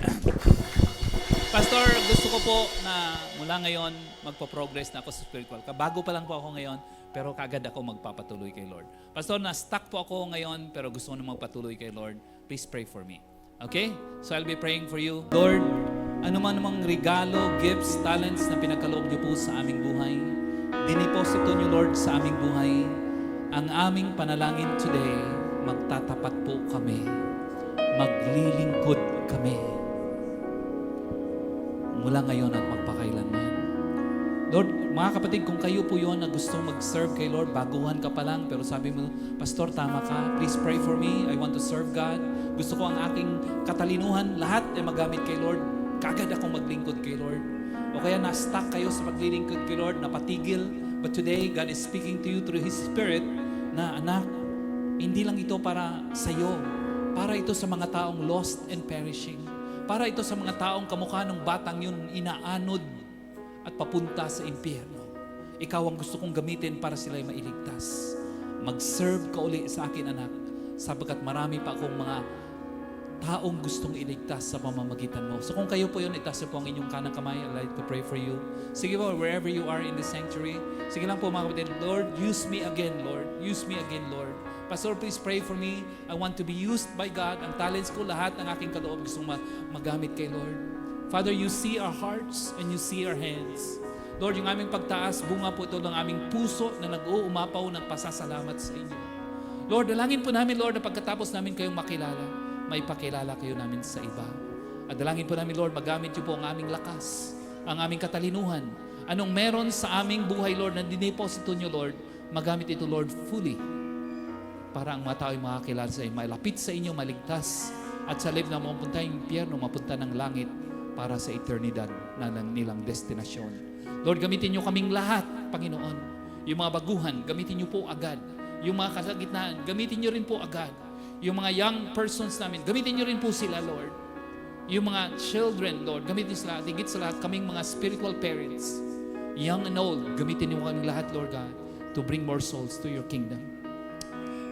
Pastor, gusto ko po na mula ngayon, magpa-progress na ako sa spiritual. Bago pa lang po ako ngayon, pero kaagad ako magpapatuloy kay Lord. Pastor, na-stuck po ako ngayon, pero gusto ko na magpatuloy kay Lord. Please pray for me. Okay? So I'll be praying for you. Lord, ano man namang regalo, gifts, talents na pinagkaloob niyo po sa aming buhay, diniposito niyo, Lord, sa aming buhay. Ang aming panalangin today, magtatapat po kami. Maglilingkod kami. Mula ngayon at magpakailanman. Lord, mga kapatid, kung kayo po yun na gustong mag-serve kay Lord, baguhan ka pa lang, pero sabi mo, Pastor, tama ka. Please pray for me. I want to serve God. Gusto ko ang aking katalinuhan, lahat ay magamit kay Lord. Kagad akong maglingkod kay Lord. O kaya na-stuck kayo sa paglilingkod kay Lord, napatigil. But today, God is speaking to you through His Spirit na, anak, hindi lang ito para sa'yo. Para ito sa mga taong lost and perishing. Para ito sa mga taong kamukha ng batang yun inaanod at papunta sa impyerno. Ikaw ang gusto kong gamitin para sila'y mailigtas. Mag-serve ka uli sa akin, anak, sapagkat marami pa akong mga taong gustong iligtas sa pamamagitan mo. So kung kayo po yun, itaas po ang inyong kanang kamay. I'd like to pray for you. Sige po, wherever you are in the sanctuary, sige lang po mga kapatid, Lord, use me again, Lord. Use me again, Lord. Pastor, please pray for me. I want to be used by God. Ang talents ko, lahat ng aking kaloob gustong magamit kay Lord. Father, you see our hearts and you see our hands. Lord, yung aming pagtaas, bunga po ito ng aming puso na nag-uumapaw ng pasasalamat sa inyo. Lord, dalangin po namin, Lord, na pagkatapos namin kayong makilala, maipakilala kayo namin sa iba. At dalangin po namin, Lord, magamit niyo po ang aming lakas, ang aming katalinuhan, Anong meron sa aming buhay, Lord, na dineposito nyo, Lord, magamit ito, Lord, fully. Para ang mga tao ay makakilala sa inyo, malapit sa inyo, maligtas, at sa live na mapunta yung impyerno, mapunta ng langit para sa eternidad na nilang destinasyon. Lord, gamitin nyo kaming lahat, Panginoon. Yung mga baguhan, gamitin nyo po agad. Yung mga kasagitnaan, gamitin nyo rin po agad. Yung mga young persons namin, gamitin nyo rin po sila, Lord. Yung mga children, Lord, gamitin sila. At higit sa lahat, kaming mga spiritual parents, young and old, gamitin nyo kaming lahat, Lord God, to bring more souls to your kingdom.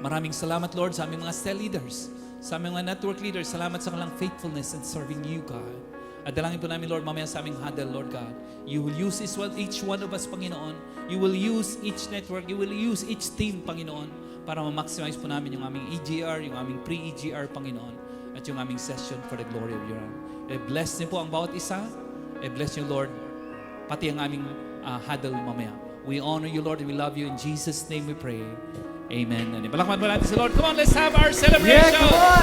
Maraming salamat, Lord, sa aming mga cell leaders, sa aming mga network leaders. Salamat sa kanilang faithfulness in serving you, God. At dalangin po namin, Lord, mamaya sa aming huddle, Lord God. You will use each one of us, Panginoon. You will use each network. You will use each team, Panginoon, para ma-maximize po namin yung aming EGR, yung aming pre-EGR, Panginoon, at yung aming session for the glory of your name. I-bless niyo po ang bawat isa. I-bless niyo, Lord, pati ang aming huddle mamaya. We honor you, Lord, and we love you. In Jesus' name we pray. Amen. Palakpakan po natin si Lord. Come on, let's have our celebration. Yeah, come on.